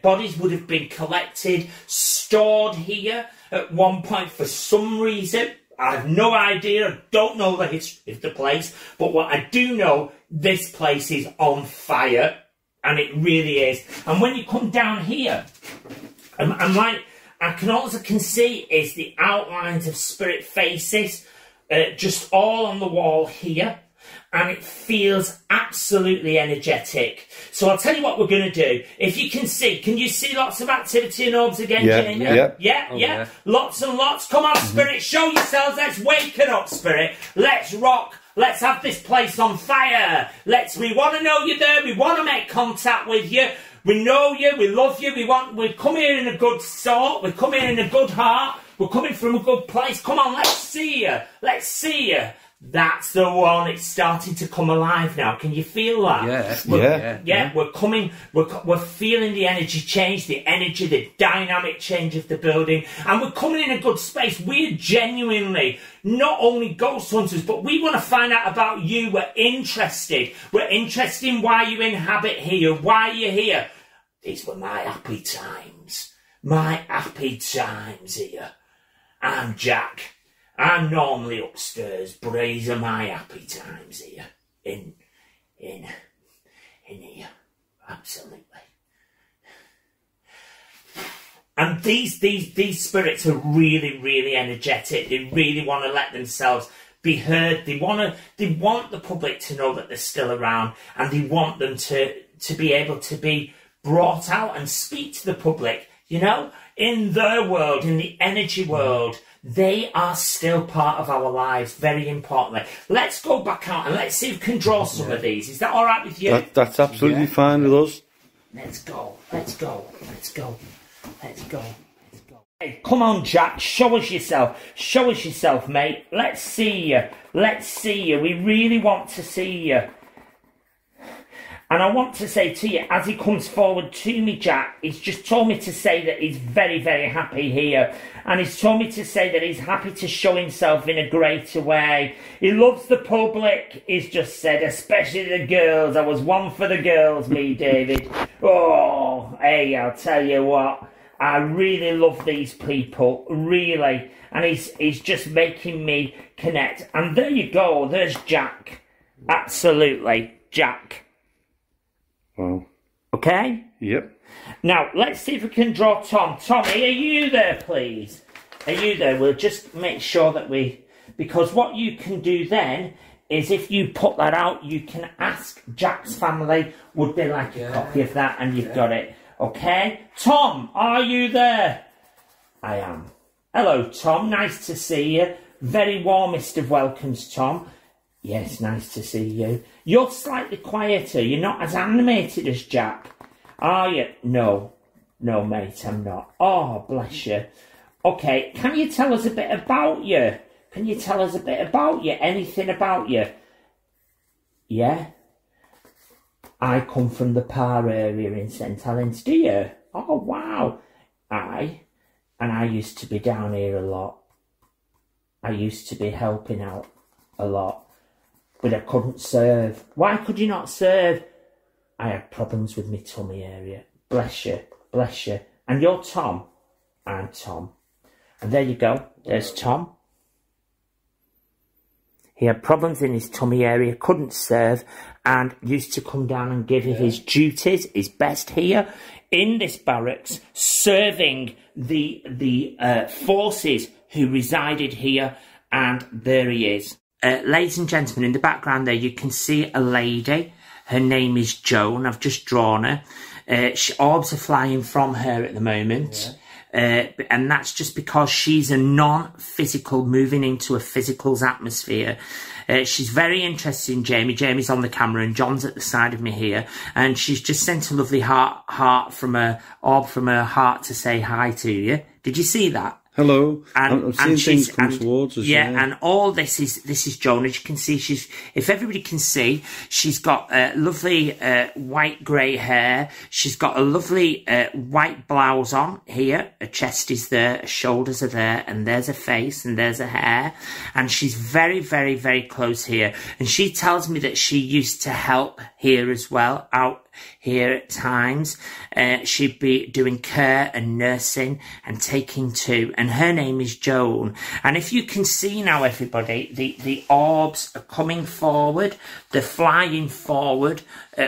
bodies would have been collected, stored here at one point for some reason. I have no idea. I don't know the history of the place. But what I do know, this place is on fire. And it really is. And when you come down here, I'm like, all I can see is the outlines of spirit faces, just all on the wall here. and it feels absolutely energetic. So I'll tell you what we're going to do. If you can see, can you see lots of activity in orbs again, Jamie? Yeah. Lots and lots. Come on, Spirit, show yourselves. Let's wake it up, Spirit. Let's rock. Let's have this place on fire. We want to know you're there. We want to make contact with you. We know you. We love you. We come here in a good sort. We come here in a good heart. We're coming from a good place. Come on, let's see you. Let's see you. That's the one. It's starting to come alive now. Can you feel that? Yeah. We're coming. We're feeling the energy change, the dynamic change of the building, and we're coming in a good space. We're genuinely not only ghost hunters, but we want to find out about you. We're interested. We're interested in why you inhabit here, why you're here. These were my happy times. My happy times here. I'm Jack. I'm normally upstairs, but these are my happy times here. In here. Absolutely. And these spirits are really, really energetic. They really want to let themselves be heard. They want the public to know that they're still around, and they want them to be able to be brought out and speak to the public, you know, in their world, in the energy world. They are still part of our lives, very importantly. Let's go back out and let's see if we can draw some of these. Is that all right with you? That's absolutely fine with us. Let's go. Hey, come on, Jack. Show us yourself, mate. Let's see you. We really want to see you. And I want to say to you, as he comes forward to me, Jack, he's just told me to say that he's very, very happy here. And he's told me to say that he's happy to show himself in a greater way. He loves the public, he's just said, especially the girls. I was one for the girls, me, David. Oh, hey, I'll tell you what. I really love these people, really. And he's just making me connect. And there you go, there's Jack. Absolutely, Jack. Wow. Okay? Yep. Now, let's see if we can draw Tom. Tommy, are you there, please? Are you there? We'll just make sure that because what you can do then is if you put that out, you can ask Jack's family, would they like a copy of that? And you've got it. Okay? Tom, are you there? I am. Hello, Tom. Nice to see you. Very warmest of welcomes, Tom. Yes, nice to see you. You're slightly quieter. You're not as animated as Jack, are you? No, mate, I'm not. Oh, bless you. Okay, can you tell us a bit about you? Anything about you? Yeah? I come from the Par area in St Helens, do you? Oh, wow. And I used to be down here a lot. I used to be helping out a lot. But I couldn't serve. Why could you not serve? I had problems with my tummy area. Bless you. And you're Tom? I'm Tom. And there you go. There's Tom. He had problems in his tummy area, couldn't serve, and used to come down and give his duties, his best here in this barracks, serving the forces who resided here. And there he is. Ladies and gentlemen, in the background there, you can see a lady. Her name is Joan. I've just drawn her. Orbs are flying from her at the moment. And that's just because she's a non-physical, moving into a physical's atmosphere. She's very interested in Jamie. Jamie's on the camera and John's at the side of me here. And she's just sent a lovely heart from her orb from her heart to say hi to you. Did you see that? Hello. I'm seeing things come towards us. Yeah, and all this is Joan. As you can see, if everybody can see, she's got lovely white grey hair. She's got a lovely white blouse on here. Her chest is there, her shoulders are there, and there's her face, and there's her hair. And she's very, very, very close here. And she tells me that she used to help here as well, out here at times. She'd be doing care and nursing and taking to, and her name is Joan. And if you can see now, everybody, the orbs are coming forward, they're flying forward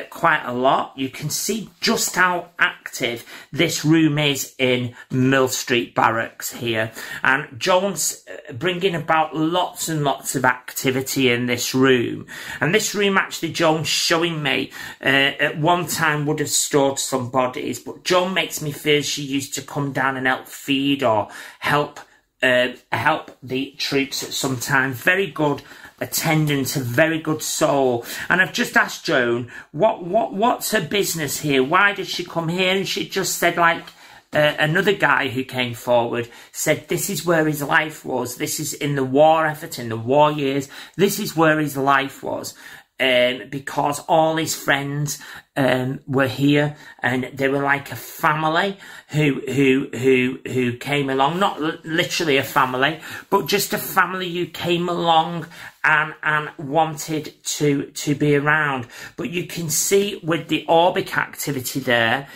quite a lot. You can see just how active this room is in Mill Street Barracks here. And Joan's bringing about lots and lots of activity in this room. And this room, actually, Joan's showing me, at one time would have stored some bodies, but Joan makes me feel she used to come down and help feed or help the troops at some time. Very good attendant, a very good soul. And I've just asked Joan, what's her business here? Why did she come here? And she just said, like, another guy who came forward said, this is where his life was. This is in the war effort, in the war years. This is where his life was. Because all his friends were here, and they were like a family who came along, not literally a family, but just a family who came along and wanted to be around. But you can see with the orbic activity there,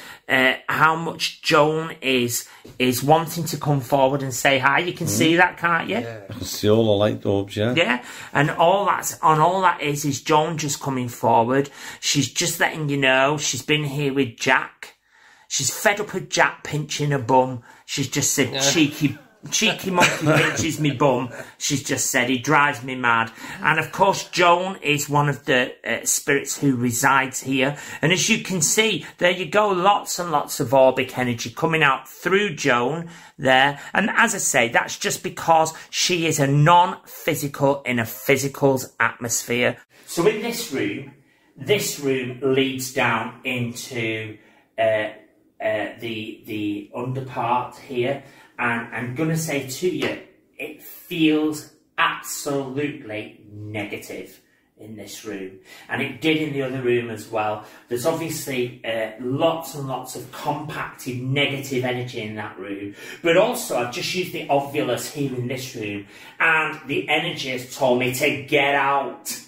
how much Joan is wanting to come forward and say hi. You can see that, can't you? Yeah. I can see all the light bulbs, yeah. Yeah, and all that is Joan just coming forward. She's just letting you know she's been here with Jack. She's fed up with Jack pinching her bum. She's just said, cheeky monkey pinches me bum. She's just said, he drives me mad. And of course, Joan is one of the spirits who resides here. And as you can see, there you go, lots and lots of orbic energy coming out through Joan there. And as I say, that's just because she is a non-physical in a physical's atmosphere. So in this room leads down into the underpart here. And I'm going to say to you, it feels absolutely negative in this room. And it did in the other room as well. There's obviously lots and lots of compacted negative energy in that room. But also, I've just used the obvious here in this room. And the energy has told me to get out.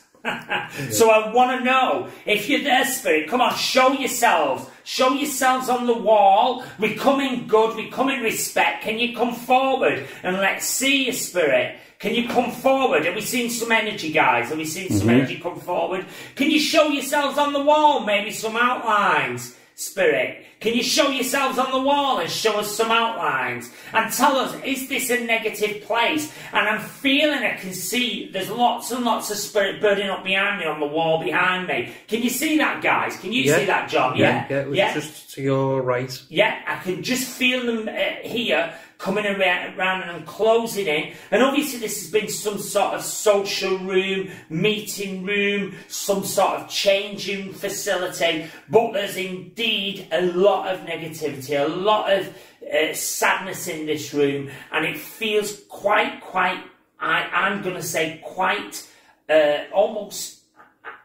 So I want to know, if you're there, spirit, come on, show yourselves. Show yourselves on the wall. We come in good, we come in respect. Can you come forward and let's see you, spirit? Can you come forward? Have we seen some energy, guys? Have we seen some energy come forward? Can you show yourselves on the wall? Maybe some outlines, spirit. Can you show yourselves on the wall and show us some outlines? And tell us, is this a negative place? And I'm feeling, I can see, there's lots and lots of spirit burning up behind me on the wall behind me. Can you see that, guys? Can you see that, John? Yeah, it was just to your right. Yeah, I can just feel them here coming around and closing in. And obviously this has been some sort of social room, meeting room, some sort of changing facility. But there's indeed a lot of negativity, a lot of sadness in this room. And it feels quite, I'm going to say quite, almost,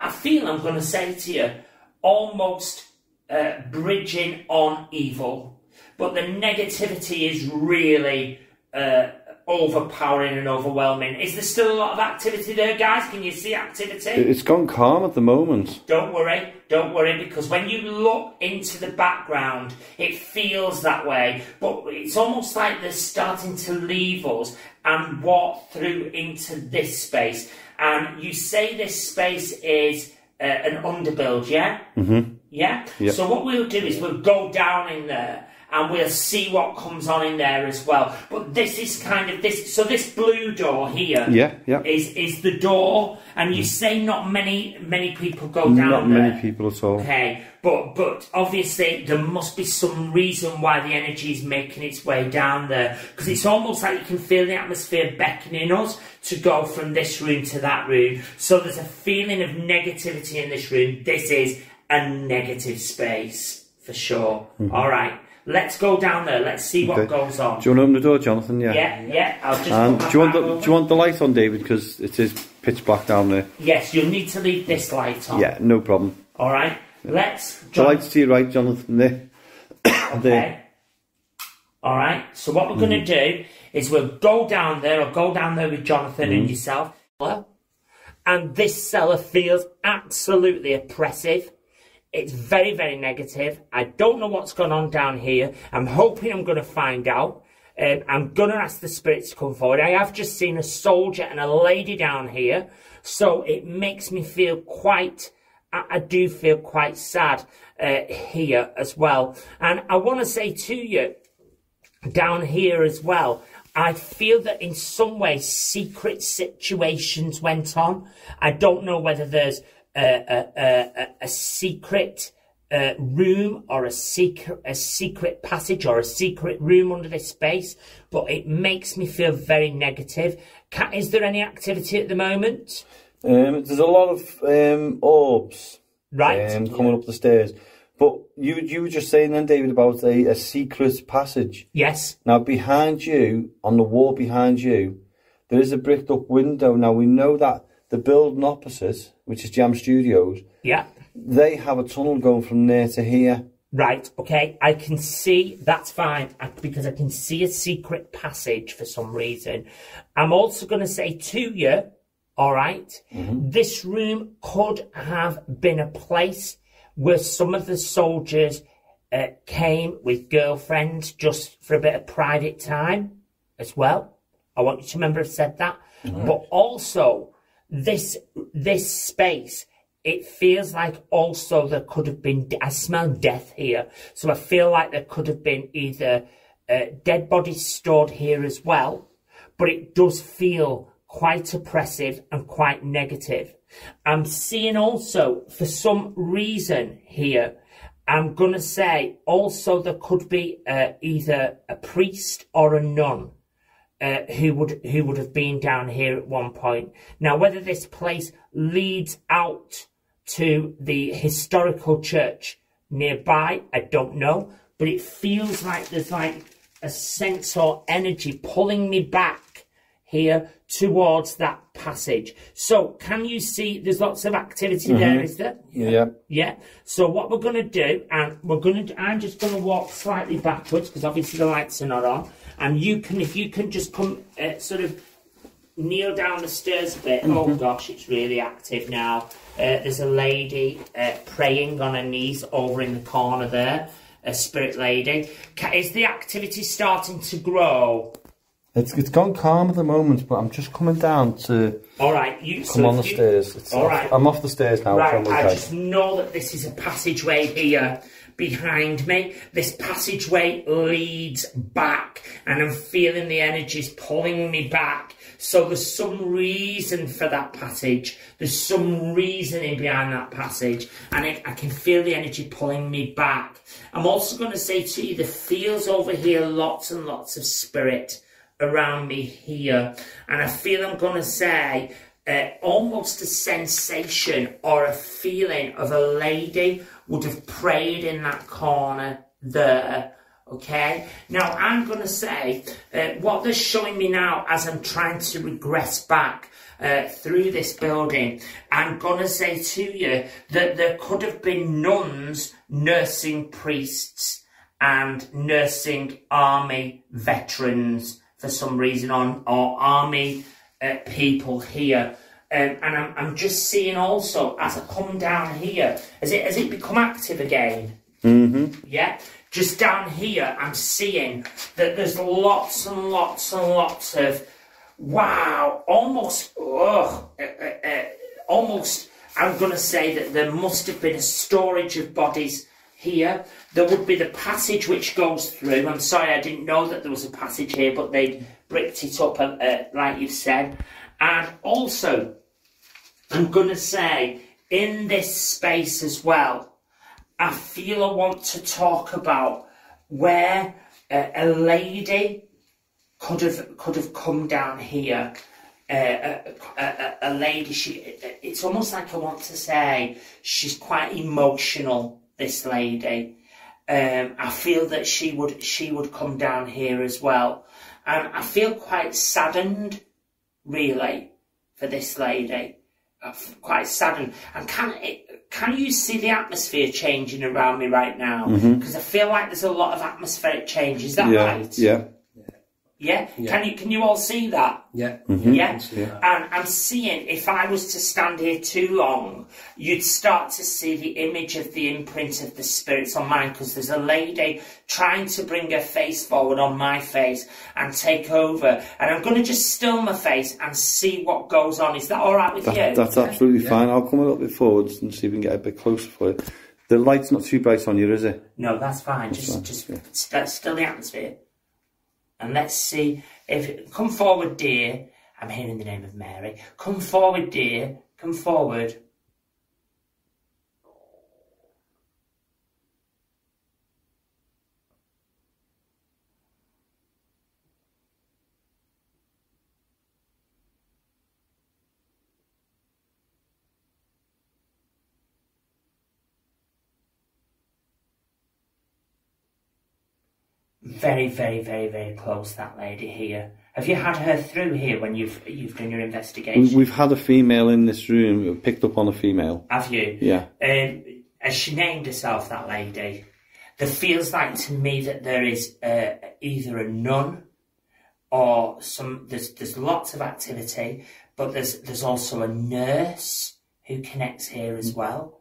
I feel I'm going to say to you, almost bridging on evil. But the negativity is really overpowering and overwhelming. Is there still a lot of activity there, guys? Can you see activity? It's gone calm at the moment. Don't worry, because when you look into the background, it feels that way. But it's almost like they're starting to leave us and walk through into this space. And you say this space is an underbuild, yeah? Mm-hmm. Yeah? Yep. So what we'll do is we'll go down in there. And we'll see what comes on in there as well. But this is kind of this. So this blue door here is the door. And you say not many people go down there. Not many people at all. Okay, but obviously there must be some reason why the energy is making its way down there. Because it's almost like you can feel the atmosphere beckoning us to go from this room to that room. So there's a feeling of negativity in this room. This is a negative space for sure. Mm-hmm. All right. Let's go down there. Let's see what goes on. Do you want to open the door, Jonathan? Yeah. Yeah. I'll just. Do you want the light on, David? Because it is pitch black down there. Yes, you'll need to leave this light on. Yeah, no problem. All right. Yeah. Let's. The light's to your right, Jonathan. There. Okay. There. All right. So what we're going to do is we'll go down there. I'll go down there with Jonathan and yourself. And this cellar feels absolutely oppressive. It's very, very negative. I don't know what's going on down here. I'm hoping I'm going to find out. I'm going to ask the spirits to come forward. I have just seen a soldier and a lady down here. So it makes me feel quite I do feel quite sad here as well. And I want to say to you, down here as well, I feel that in some way secret situations went on. I don't know whether there's a secret room or a secret passage or a secret room under this space, but it makes me feel very negative. Is there any activity at the moment? There's a lot of orbs, right, coming up the stairs. But you were just saying then, David, about a secret passage. Yes. Now, behind you, on the wall behind you, there is a bricked up window. Now, we know that the building opposite, which is Jam Studios, yeah, they have a tunnel going from there to here. Right, okay, I can see, that's fine, because I can see a secret passage for some reason. I'm also going to say to you, all right, this room could have been a place where some of the soldiers came with girlfriends just for a bit of private time as well. I want you to remember I've said that. But also, this space, it feels like also there could have been, I smell death here. So I feel like there could have been either dead bodies stored here as well. But it does feel quite oppressive and quite negative. I'm seeing also, for some reason here, I'm going to say also there could be either a priest or a nun who would have been down here at one point. Now, whether this place leads out to the historical church nearby, I don't know, but it feels like there's like a sense or energy pulling me back here towards that passage. So can you see there's lots of activity there, is there? Yeah. Yeah. So what we're going to do, and I'm just going to walk slightly backwards because obviously the lights are not on. And you can, if you can just come sort of kneel down the stairs a bit. Oh gosh, it's really active now. There's a lady praying on her knees over in the corner there, a spirit lady. Is the activity starting to grow? It's gone calm at the moment, but I'm just coming down to come on the stairs. I'm off the stairs now. Right, I just know that this is a passageway here behind me. This passageway leads back, and I'm feeling the energies pulling me back. So there's some reason for that passage. There's some reasoning behind that passage, and I can feel the energy pulling me back. I'm also going to say to you, there feels over here lots and lots of spirit around me here, and I feel I'm going to say almost a sensation or a feeling of a lady would have prayed in that corner there. Okay, now I'm going to say what they're showing me now as I'm trying to regress back through this building. I'm going to say to you that there could have been nuns nursing priests and nursing army veterans for some reason, or army people here. And I'm just seeing also, as I come down here, has it become active again? Yeah? Just down here, I'm seeing that there's lots and lots and lots of, wow, almost, I'm going to say that there must have been a storage of bodies here. There would be the passage which goes through. I'm sorry, I didn't know that there was a passage here, but they bricked it up, like you've said. And also, I'm going to say, in this space as well, I feel I want to talk about where a lady could have come down here. A lady, it's almost like I want to say she's quite emotional, this lady. I feel that she would come down here as well. And I feel quite saddened, really, for this lady. Quite saddened. And can you see the atmosphere changing around me right now? Because I feel like there's a lot of atmospheric change. Is that right? Yeah. Yeah? Can you all see that? Yeah. Yeah? And I'm seeing, if I was to stand here too long, you'd start to see the image of the imprint of the spirits on mine, because there's a lady trying to bring her face forward on my face and take over. And I'm going to just still my face and see what goes on. Is that all right with you? That's absolutely fine. I'll come a little bit forward and see if we can get a bit closer for you. The light's not too bright on you, is it? No, that's fine. Just still the atmosphere. And let's see if... Come forward, dear. I'm here in the name of Mary. Come forward, dear. Come forward. Very, very, very, very close, that lady here. Have you had her through here when you've done your investigation? We've had a female in this room. We've picked up on a female. Have you? Yeah. Has she named herself, that lady? There feels like to me that there is either a nun or some... There's lots of activity, but there's also a nurse who connects here as well.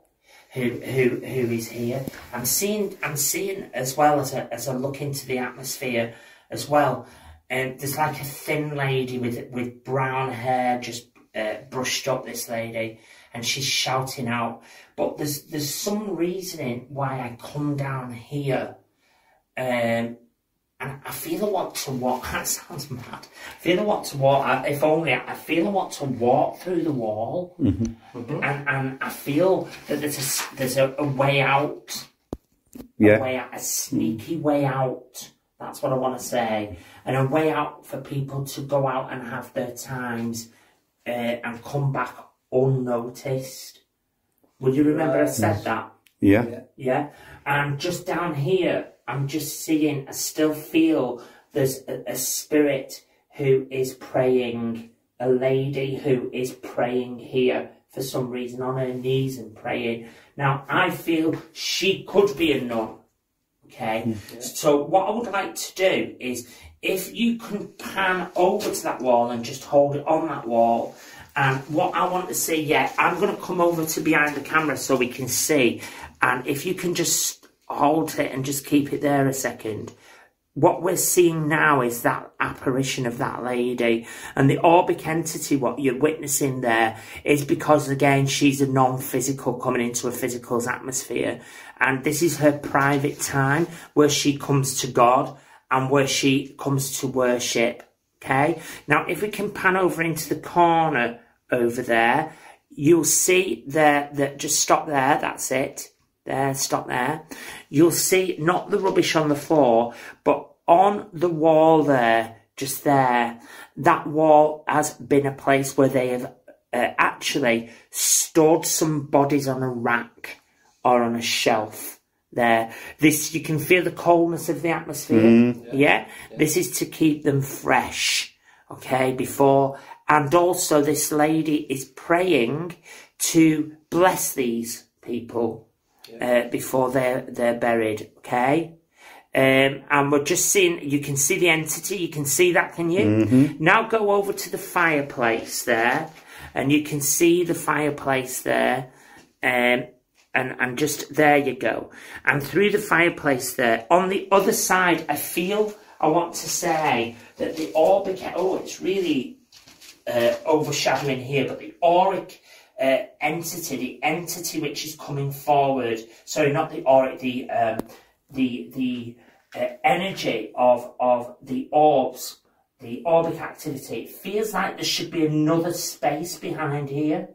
Who is here? I'm seeing as well as I look into the atmosphere as well. There's like a thin lady with brown hair, just brushed up. This lady, and she's shouting out. But there's some reasoning why I come down here, and I feel I want to walk. That sounds mad. I feel I want to walk. If only I feel I want to walk through the wall, and I feel that there's a way out. A sneaky way out. That's what I want to say, and a way out for people to go out and have their times, and come back unnoticed. Would you remember I said that? Yeah. Yeah. And just down here, I'm just seeing, I still feel there's a spirit who is praying, a lady who is praying here for some reason, on her knees and praying. Now, I feel she could be a nun, okay? So what I would like to do is, if you can pan over to that wall and just hold it on that wall, and what I want to see, I'm going to come over to behind the camera so we can see, and if you can just hold it and just keep it there a second. What we're seeing now is that apparition of that lady, and the orbic entity, what you're witnessing there, is because, again, she's a non-physical coming into a physical's atmosphere, and this is her private time where she comes to God and where she comes to worship, okay? Now, if we can pan over into the corner over there, you'll see there, that just stop there, that's it. There, stop there. You'll see not the rubbish on the floor, but on the wall there, just there, that wall has been a place where they have actually stored some bodies on a rack or on a shelf there. This, you can feel the coldness of the atmosphere. Yeah? This is to keep them fresh, okay, before. And also this lady is praying to bless these people. Before they're buried, okay? And we're just seeing, you can see the entity, you can see that, can you? Now go over to the fireplace there, and you can see the fireplace there, and just, there you go. And through the fireplace there, on the other side, I want to say that the auric, it's really overshadowing here, but the auric entity, the entity which is coming forward, sorry, not the auric, the energy of the orbs, the orbic activity, it feels like there should be another space behind here,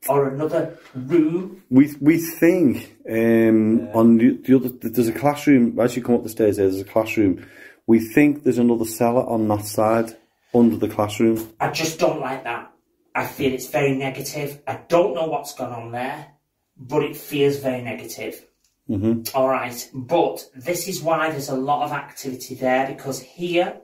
or another room. We think on the other, there's a classroom, as you come up the stairs there's a classroom. We think there's another cellar on that side, under the classroom. I just don't like that. I feel it's very negative. I don't know what's gone on there, but it feels very negative. All right, but this is why there's a lot of activity there, because here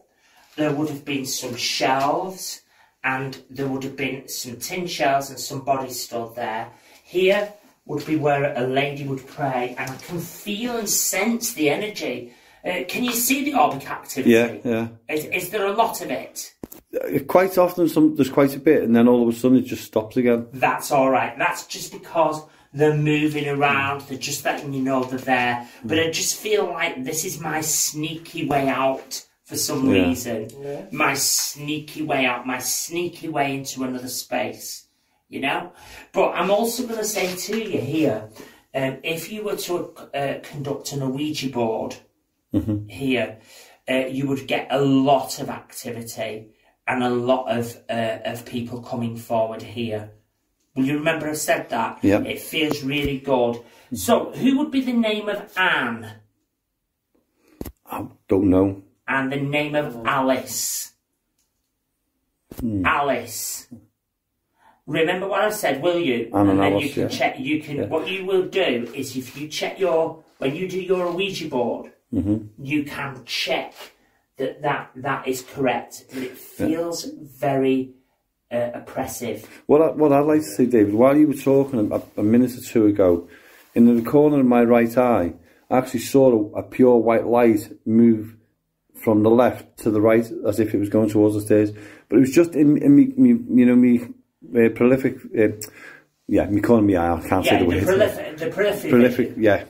there would have been some shelves, and there would have been some tin shelves and some bodies stored there. Here would be where a lady would pray, and I can feel and sense the energy Can you see the orbic activity? Yeah. Is there a lot of it? Quite often, there's quite a bit, and then all of a sudden it just stops again. That's all right. That's just because they're moving around. They're just letting you know they're there. But I just feel like this is my sneaky way out for some reason. Yeah. My sneaky way out. My sneaky way into another space. You know? But I'm also going to say to you here, if you were to conduct an Ouija board here, you would get a lot of activity and a lot of people coming forward here. Will you remember I said that? Yeah. It feels really good. So, who would be the name of Anne? I don't know. And the name of Alice? Alice. Remember what I said, will you? And then Alice, you can check. You can. What you will do is, if you check when you do your Ouija board, you can check that is correct. But it feels very oppressive. What I'd like to say, David, while you were talking a minute or two ago, in the corner of my right eye, I actually saw a pure white light move from the left to the right, as if it was going towards the stairs. But it was just in me prolific. Me calling me eye. I can't say the word. The prolific. Yeah.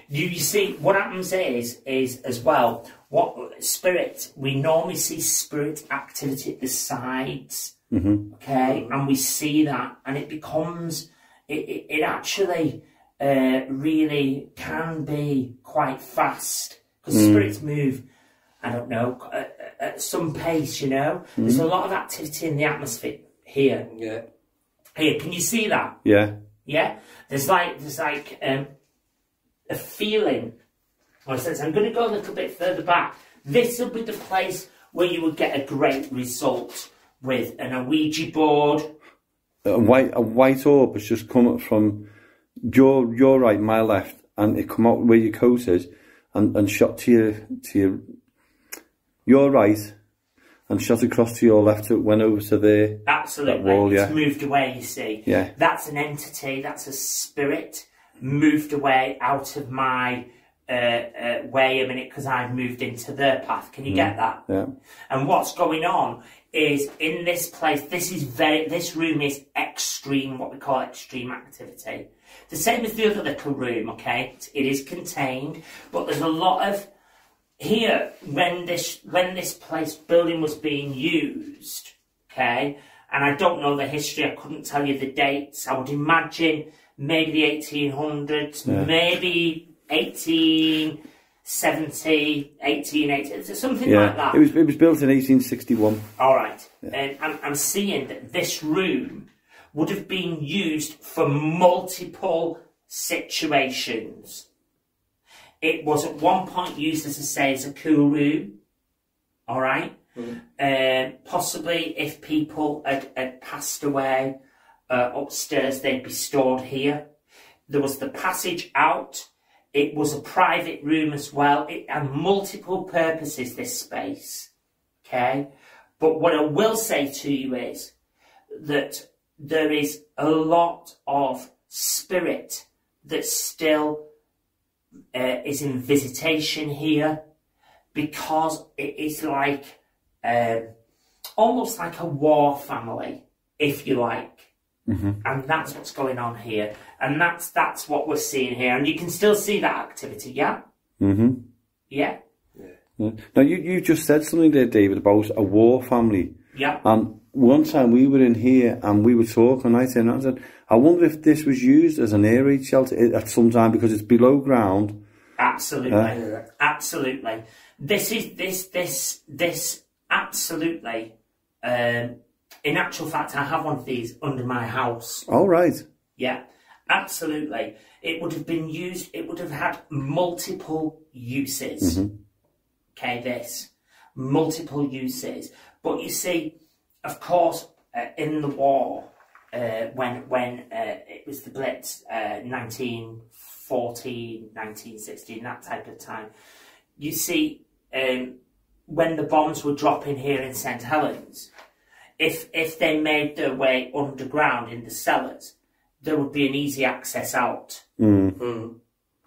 You see, what happens is as well, what spirit, we normally see spirit activity at the sides, okay, and we see that, and it becomes, it actually really can be quite fast, because spirits move, I don't know, at some pace, you know. There's a lot of activity in the atmosphere here. Yeah. Here, can you see that? Yeah. Yeah? There's like a feeling. I'm going to go a little bit further back. This will be the place where you would get a great result with an Ouija board. A white orb has just come up from your right, my left, and it come out where your coat is, and shot to your right, and shot across to your left. It went over to there. Absolutely. That wall, it's moved away, you see. Yeah. That's an entity, that's a spirit moved away out of my way a minute, because I've moved into their path. Can you get that? Yeah. And what's going on is, in this place, this room is extreme, what we call extreme activity. The same as the other little room, okay? It is contained, but there's a lot of here when this building was being used, okay? And I don't know the history. I couldn't tell you the dates. I would imagine maybe the 1800s, maybe 1870, 1880, something like that. It was built in 1861. All right. And I'm seeing that this room would have been used for multiple situations. It was at one point used, as I say, as a cool room. All right. Possibly if people had passed away upstairs, they'd be stored here. There was the passage out. It was a private room as well. It had multiple purposes, this space. Okay? But what I will say to you is that there is a lot of spirit that still is in visitation here, because it is like almost like a war family, if you like. And that's what's going on here, and that's what we're seeing here, and you can still see that activity. Yeah. Yeah. Now you just said something there, David, about a war family. Yeah. And one time we were in here and we were talking, and I said, I wonder if this was used as an air raid shelter at some time, because it's below ground. Absolutely. Absolutely. This absolutely. In actual fact, I have one of these under my house. All right. Yeah, absolutely. It would have been used, it would have had multiple uses. Okay, multiple uses. But you see, of course, in the war, when it was the Blitz, 1914, 1916, that type of time, you see, when the bombs were dropping here in St Helens, if they made their way underground in the cellars, there would be an easy access out.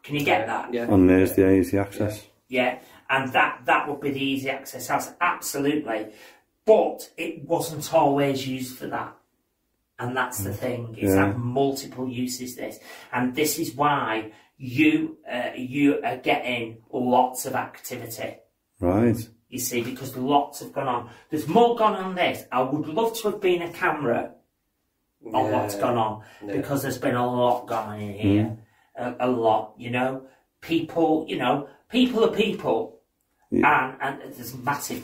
Can you get that? Yeah. And there's the easy access. Yeah, and that would be the easy access house, absolutely. But it wasn't always used for that. And that's the thing. It's had multiple uses, this. And this is why you are getting lots of activity. Right. You see, because lots have gone on. There's more gone on this. I would love to have been a camera on what's gone on, because there's been a lot gone on in here. A lot, you know. People are people. Yeah. And there's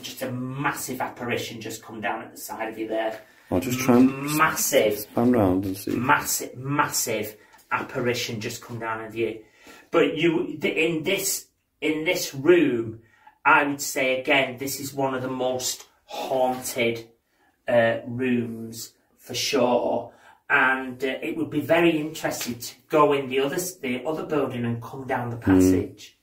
just a massive apparition just come down at the side of you there. I'll just try and span round and see. Massive apparition just come down of you. But in this room, I would say again, this is one of the most haunted rooms for sure. And it would be very interesting to go in the other building and come down the passage,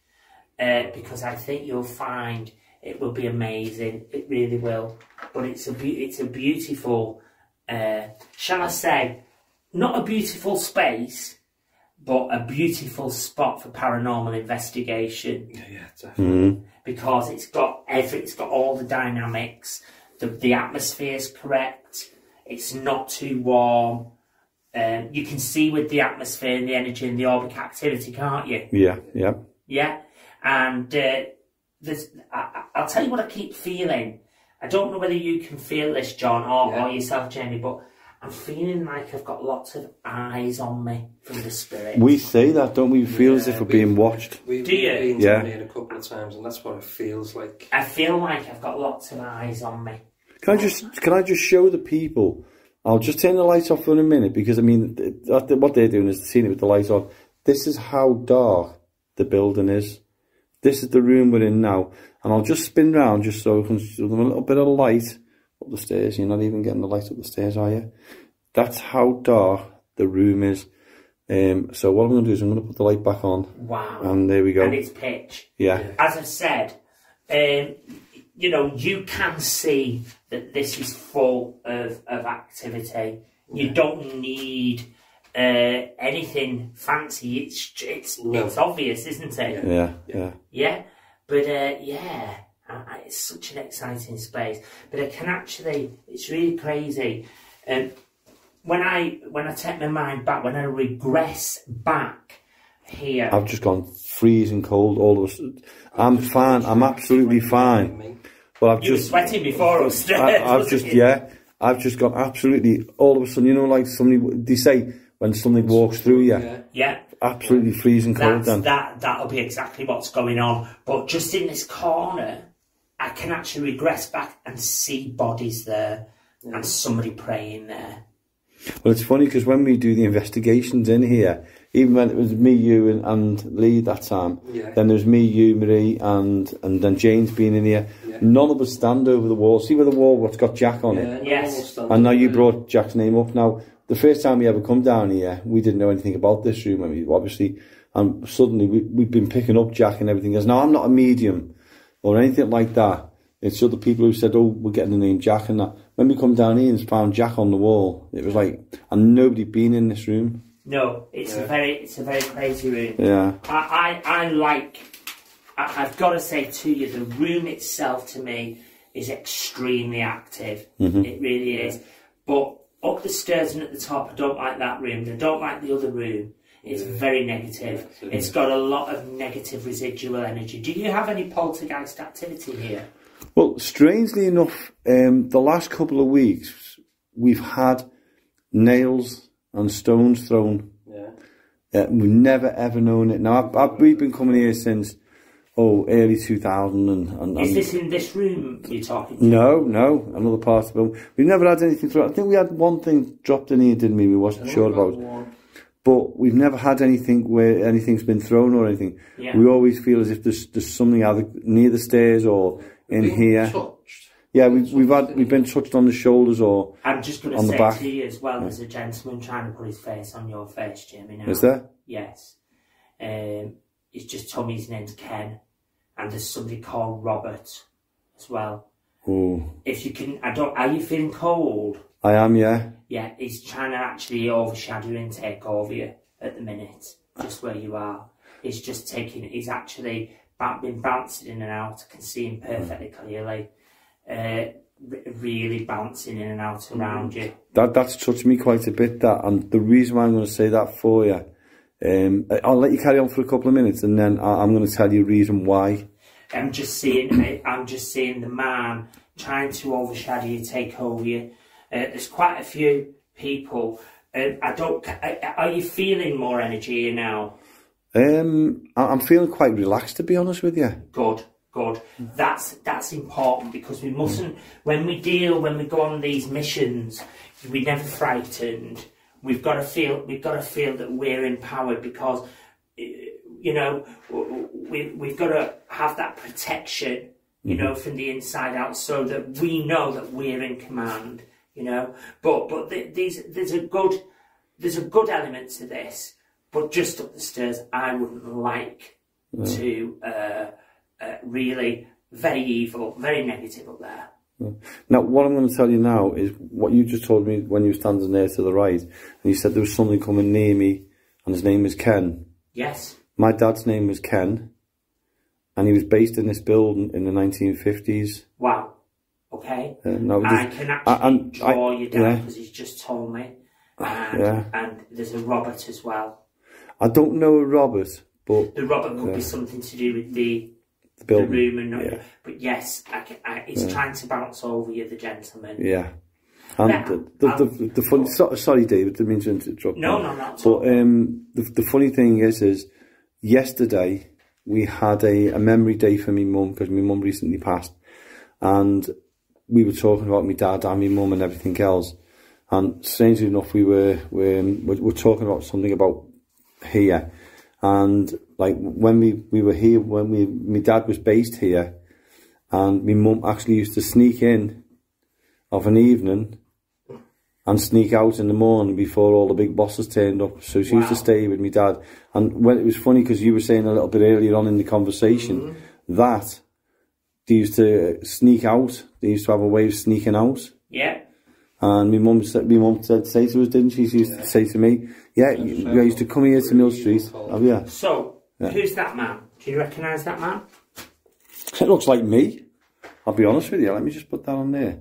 because I think you'll find it will be amazing. It really will. But it's a beautiful, shall I say, not a beautiful space, but a beautiful spot for paranormal investigation. Yeah, definitely. Because it's got all the dynamics. The atmosphere's correct. It's not too warm. You can see with the atmosphere and the energy and the auric activity, can't you? Yeah. Yeah. And I'll tell you what I keep feeling. I don't know whether you can feel this, John, or yourself, Jamie, but I'm feeling like I've got lots of eyes on me from the spirit. We say that, don't we? We feel as if we're being watched. We've Do you? been down here a couple of times, and that's what it feels like. I feel like I've got lots of eyes on me. Can I just show the people? I'll just turn the lights off for a minute, because I mean, what they're doing is seeing it with the lights off. This is how dark the building is. This is the room we're in now, and I'll just spin round just so I can show them a little bit of light up the stairs. You're not even getting the light up the stairs, are you? That's how dark the room is. So what I'm going to do is I'm going to put the light back on. Wow. And there we go. And it's pitch. Yeah. As I've said, you know, you can see that this is full of activity. You don't need anything fancy. It's obvious, isn't it? Yeah. But it's such an exciting space. But I can actually, it's really crazy. When I take my mind back, when I regress back here, I've just gone freezing cold all of a sudden. I'm fine. I'm absolutely fine. But you were sweating before upstairs. I've just got absolutely all of a sudden. You know, like they say when somebody walks through you. Yeah. Absolutely freezing cold. That'll be exactly what's going on. But just in this corner, I can actually regress back and see bodies there and somebody praying there. Well, it's funny because when we do the investigations in here, even when it was me, you and Lee that time, then there's me, you, Marie, and then Jane's being in here. None of us stand over the wall. See where the wall what's got Jack on it? Yes. And now you brought Jack's name up. Now, the first time we ever come down here, we didn't know anything about this room. I mean, obviously, and suddenly we've been picking up Jack and everything. Now, I'm not a medium or anything like that. It's other people who said, oh, we're getting the name Jack and that. When we come down here and found Jack on the wall, it was like, and nobody'd been in this room. No, it's a very crazy room. Yeah. I've got to say to you, the room itself to me is extremely active. It really is. But up the stairs and at the top, I don't like that room. I don't like the other room. It's very negative. It's got a lot of negative residual energy. Do you have any poltergeist activity here? Well, strangely enough, the last couple of weeks, we've had nails and stones thrown. We've never, ever known it. Now, we've been coming here since, early 2000. Is this in this room you're talking to? No, another part of the building. We've never had anything thrown. I think we had one thing dropped in here, didn't we? We wasn't sure about. But we've never had anything where anything's been thrown or anything. Yeah. We always feel as if there's something either near the stairs or in here. Touched. Yeah, we've been touched on the shoulders or I'm just going to say back. to you as well, there's a gentleman trying to put his face on your face, Jimmy. Now. Is there? Yes. He's just told me his name's Ken, and there's somebody called Robert as well. Ooh. If you can, are you feeling cold? I am, yeah. Yeah, he's trying to actually overshadow you and take over you at the minute, just where you are. is just taking. He's actually been bouncing in and out. I can see him perfectly clearly. Really bouncing in and out around you. That's touched me quite a bit. That, and the reason why I'm going to say that for you, I'll let you carry on for a couple of minutes, and then I'm going to tell you a reason why. I'm just seeing the man trying to overshadow you, take over you. There's quite a few people. Are you feeling more energy here now? I'm feeling quite relaxed, to be honest with you. Good. That's important, because we mustn't, when we go on these missions, we're never frightened. We've got to feel that we're empowered, because we've got to have that protection, from the inside out, so that we know that we're in command. But there's a good element to this. But just up the stairs, I wouldn't like to really very evil, very negative up there. Now, what I'm going to tell you now is what you just told me when you were standing there to the right, and you said there was somebody coming near me, and his name was Ken. Yes. My dad's name was Ken, and he was based in this building in the 1950s. Wow. Okay. No, I can actually draw you down, because he's just told me. And there's a Robert as well. I don't know a Robert, but... The Robert could be something to do with the room and not... But yes, he's trying to bounce over you, the gentleman. Yeah. And the funny... Sorry, David, didn't mean to interrupt. No, not at all. But the funny thing is yesterday we had a memory day for me mum, because my mum recently passed. And we were talking about my dad and my mum and everything else. And strangely enough, we're talking about something about here, and like when we were here, my dad was based here, and my mum actually used to sneak in of an evening and sneak out in the morning before all the big bosses turned up. So she used to stay with my dad. And when it was funny, because you were saying a little bit earlier on in the conversation that they used to sneak out. They used to have a way of sneaking out. Yeah. And my mum said, say to us, didn't she? She used to say to me, I used to come here to Mill Street. Oh, yeah. So, who's that man? Do you recognise that man? It looks like me. I'll be honest with you. Let me just put that on there.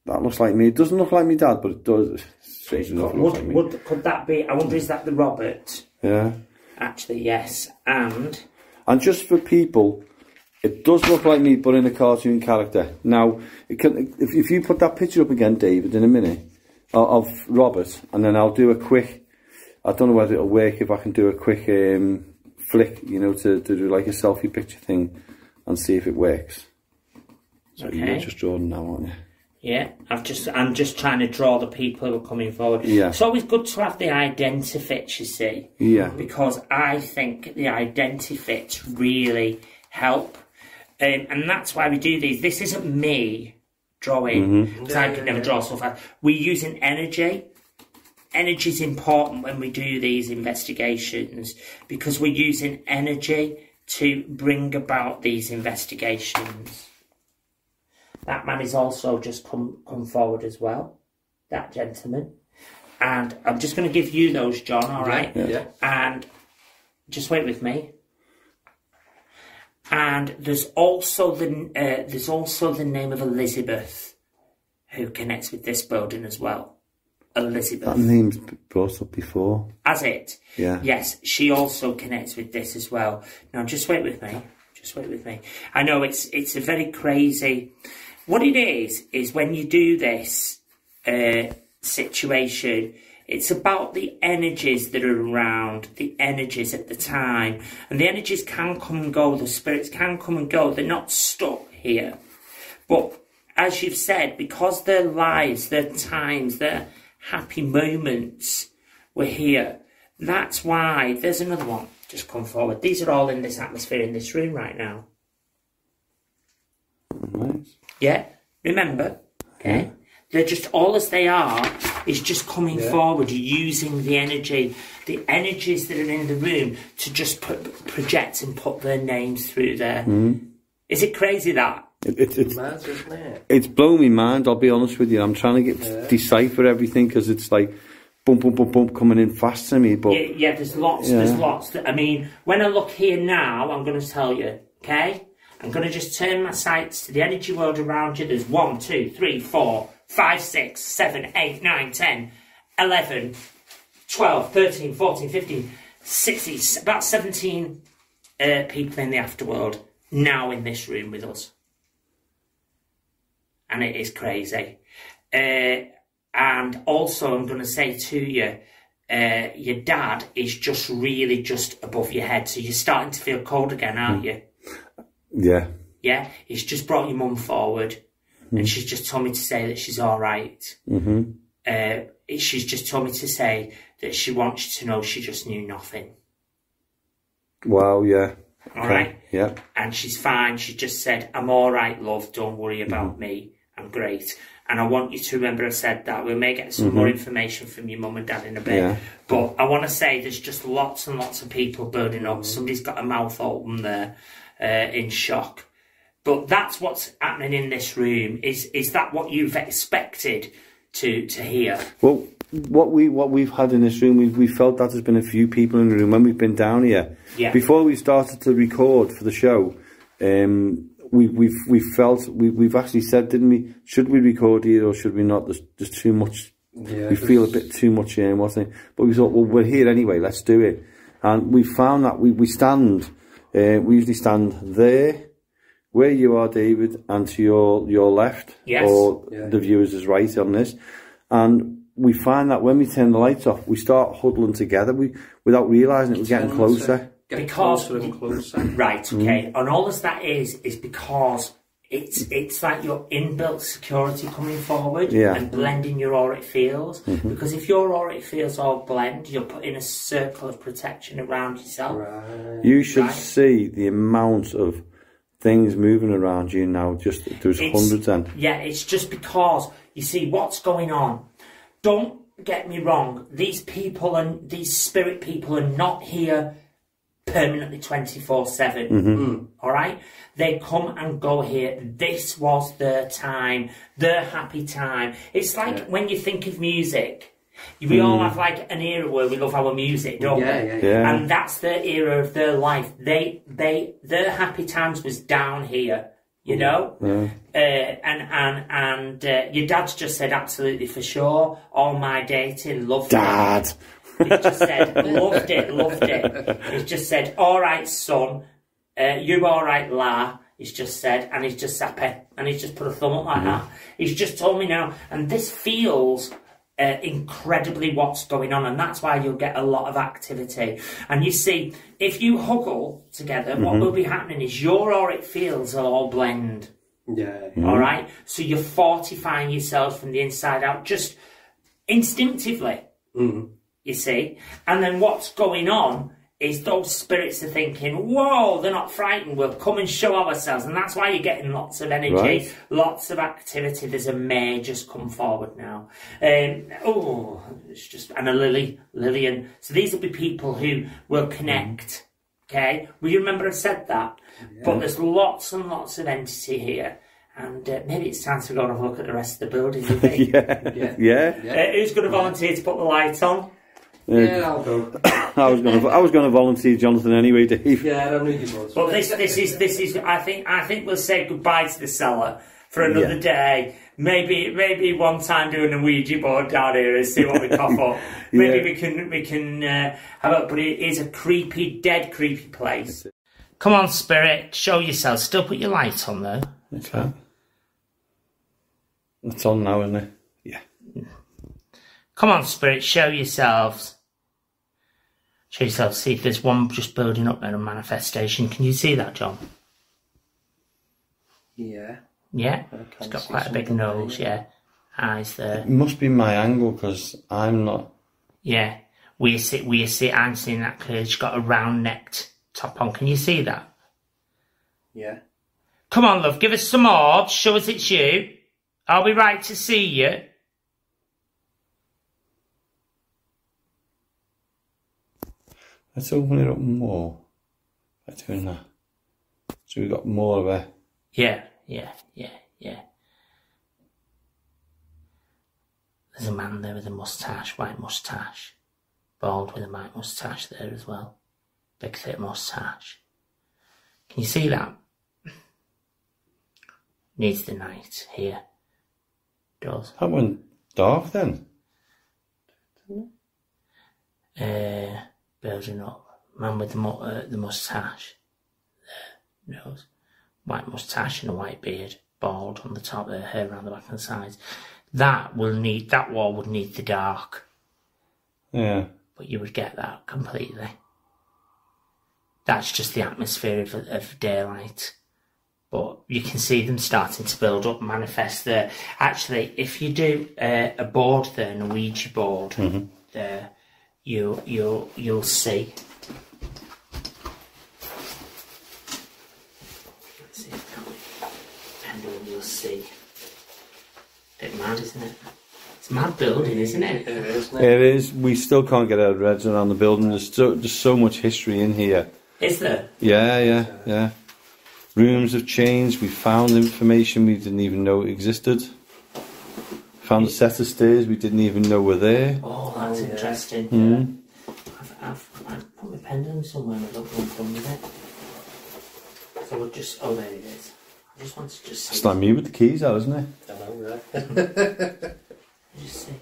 That looks like me. It doesn't look like me dad, but it does. Could that be? I wonder, is that the Robert? Yeah. Actually, yes. And just for people, it does look like me, but in a cartoon character. Now, if you put that picture up again, David, in a minute, of Robert, and then I'll do a quick, I don't know whether it'll work if I can do a quick flick, to do like a selfie picture thing and see if it works. So you're just drawing now, aren't you? Yeah, I'm just trying to draw the people who are coming forward. Yeah. It's always good to have the identifits, you see. Yeah. Because I think the identifits really help. And that's why we do these. This isn't me drawing, because I could never draw so fast. We're using energy. Energy is important when we do these investigations, because we're using energy to bring about these investigations. That man is also just come forward as well, that gentleman. And I'm just going to give you those, John, all right? Yeah. And just wait with me. And there's also the name of Elizabeth, who connects with this building as well. Elizabeth. That name's brought up before. Has it? Yeah. Yes, she also connects with this as well. Now, just wait with me. Just wait with me. I know it's a very crazy... What it is when you do this situation, it's about the energies that are around, the energies at the time. And the energies can come and go, the spirits can come and go. They're not stuck here. But as you've said, because their lives, their times, their happy moments were here, that's why... There's another one. Just come forward. These are all in this atmosphere in this room right now. Nice. Yeah, remember, okay? Yeah. They're just, all as they are, is just coming forward, using the energy, the energies that are in the room to just project and put their names through there. Is it crazy that? It's blown my mind, I'll be honest with you. I'm trying to decipher everything, because it's like, bump, bump, bump, bump coming in fast to me. But yeah, there's lots. There's lots. I mean, when I look here now, I'm going to tell you. Okay, I'm going to just turn my sights to the energy world around you. There's 1, 2, 3, 4, 5, 6, 7, 8, 9, 10, 11, 12, 13, 14, 15, 16, about 17 people in the afterworld now in this room with us. And it is crazy. And also, I'm going to say to you, your dad is just really just above your head. So you're starting to feel cold again, aren't you? Yeah. Yeah? He's just brought your mum forward. And she's just told me to say that she's all right. She's just told me to say that she wants you to know she just knew nothing. Wow, yeah. All right? Yeah. And she's fine. She just said, I'm all right, love. Don't worry about me. I'm great. And I want you to remember I said that. We may get some more information from your mum and dad in a bit. Yeah. But I want to say there's just lots and lots of people building up. Somebody's got a mouth open there in shock. But that's what's happening in this room. Is that what you've expected to hear? Well, what we've had in this room, we felt that there's been a few people in the room when we've been down here. Yeah. Before we started to record for the show, we felt we've actually said, didn't we? Should we record here or should we not? There's too much. Yeah, we feel a bit too much here, wasn't it? But we thought, well, we're here anyway. Let's do it. And we found that we stand. We usually stand there, where you are, David, and to your left, or the viewers is right on this. And we find that when we turn the lights off, we start huddling together. Without realising it, we're getting closer. Because right, okay, and all of that is because it's like your inbuilt security coming forward and blending your auric fields. Because if your auric fields all blend, you're putting a circle of protection around yourself. Right. You should see the amount of things moving around you now. Just there's hundreds and it's just because you see what's going on. Don't get me wrong. These people and these spirit people are not here permanently 24/7. All right, they come and go here. This was their time, their happy time. It's like when you think of music, we all have like an era where we love our music, don't we? Yeah. And that's their era of their life. Their happy times was down here, you know. And your dad's just said absolutely for sure. All my dating, loved Dad. It. He just said, loved it. He's just said, all right, son, you all right, La, he's just said, and he's just happy, and he's just put a thumb up like that. He's just told me now, and this feels incredibly what's going on, and that's why you'll get a lot of activity. And you see, if you huddle together, what will be happening is your auric fields will all blend. All right? So you're fortifying yourselves from the inside out, just instinctively. You see, and then what's going on is those spirits are thinking, whoa, they're not frightened, we'll come and show ourselves. And that's why you're getting lots of energy, lots of activity. There's a May just come forward now. It's just, and a Lillian. So these will be people who will connect, okay? Will you remember I said that? But there's lots and lots of entity here. And maybe it's time to go and have a look at the rest of the building, you think? Who's going to volunteer to put the light on? Yeah, I'll go. I was going to volunteer Jonathan anyway, Dave. Yeah, I don't need you both. But this is. I think we'll say goodbye to the cellar for another day. Maybe one time doing a Ouija board down here and see what we cough up. Maybe we can have it. But it is a creepy, dead creepy place. Come on, spirit, show yourself. Still put your light on though. Okay. It's on now, isn't it? Yeah. Come on, spirit, show yourselves. Show yourself. See if there's one just building up there, a manifestation. Can you see that, John? Yeah. Yeah? It's got quite a big nose, Eyes there. It must be my angle, because I'm not... Yeah. We see, I'm seeing that clearly. She's got a round-necked top on. Can you see that? Yeah. Come on, love, give us some orbs. Show us it's you. Are we right to see you? Let's open it up more by doing that. So we've got more of a... Yeah. There's a man there with a moustache, white moustache. Bald with a white moustache there as well. Big thick moustache. Can you see that? Needs the night here. Does. That went dark then. Building up. Man with the moustache. There. Nose. White moustache and a white beard. Bald on the top there, hair around the back and sides. That wall would need the dark. Yeah. But you would get that completely. That's just the atmosphere of daylight. But you can see them starting to build up, manifest there. Actually, if you do a board there, an Ouija board, there, you'll see. Let's see if pendulum, you'll see. A bit mad, isn't it? It's a mad building, isn't it? It is, isn't it? It is. We still can't get our heads around the building. There's so much history in here. Is there? Yeah. Rooms have changed. We found information we didn't even know existed. Found a set of stairs we didn't even know were there. Oh, that's interesting. Mm. I've put my pendulum somewhere and I don't know what I've done with it. So we'll just... Oh, there it is. I just want to just see. It's like me with the keys out, isn't it? I know, right? Just see.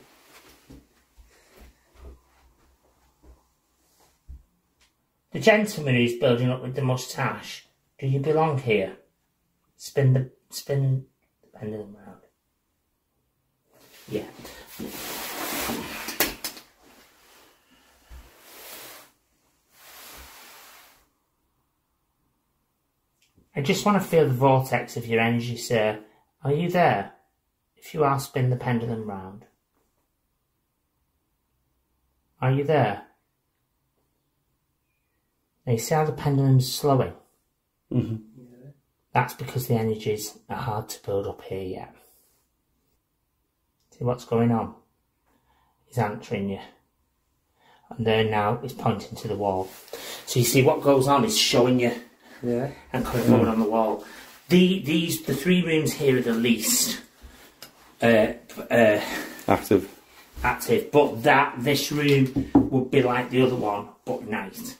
The gentleman who's building up with the moustache, do you belong here? Spin the pendulum round. Yeah. I just want to feel the vortex of your energy, sir. Are you there? If you are, spin the pendulum round. Are you there? Now you see how the pendulum's slowing? Mm-hmm. Yeah. That's because the energies are hard to build up here yet. See what's going on? He's answering you. And there now is pointing to the wall. So you see what goes on is showing you. Yeah. And coming on the wall. The three rooms here are the least Active. But this room would be like the other one, but night.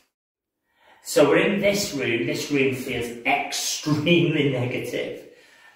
So we're in this room. This room feels extremely negative.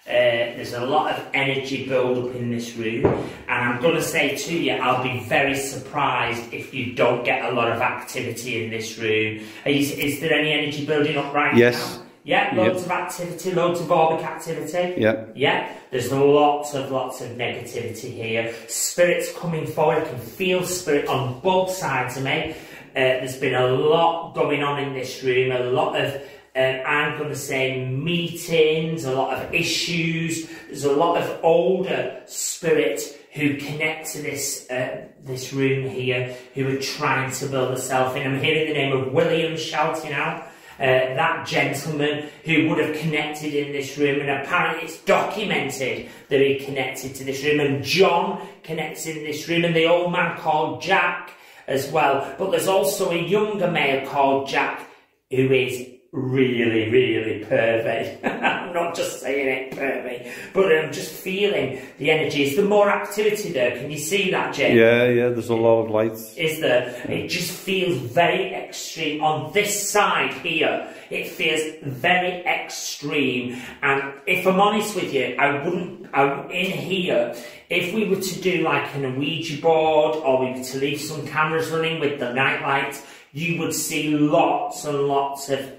There's a lot of energy build up in this room, and I'm going to say to you, I'll be very surprised if you don't get a lot of activity in this room. Is there any energy building up right yes. now? Yeah, loads of activity, loads of orbic activity. Yeah. There's lots of negativity here. Spirit's coming forward. I can feel spirit on both sides of me. There's been a lot going on in this room, a lot of, I'm going to say, meetings, a lot of issues. There's a lot of older spirit who connect to this room here, who are trying to build a self in. I'm hearing the name of William shouting out. That gentleman who would have connected in this room, and apparently it's documented that he connected to this room, and John connects in this room, and the old man called Jack as well. But there's also a younger male called Jack who is really, really pervy. I'm not just saying it pervy, but I'm just feeling the energy. Is there more activity there? Can you see that, Jay? Yeah, there's a lot of lights. Is there? It just feels very extreme. On this side here, it feels very extreme. And if I'm honest with you, in here, if we were to do like an Ouija board, or we were to leave some cameras running with the night lights, you would see lots and lots of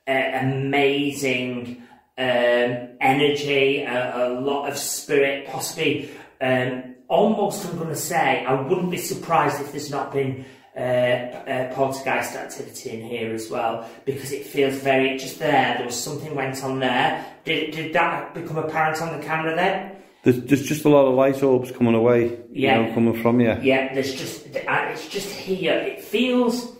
amazing energy, a lot of spirit, possibly almost, I'm going to say, I wouldn't be surprised if there's not been poltergeist activity in here as well, because it feels very, just there was something went on there. Did that become apparent on the camera then? There's just a lot of light orbs coming away, coming from you. Yeah, it's just here. It feels,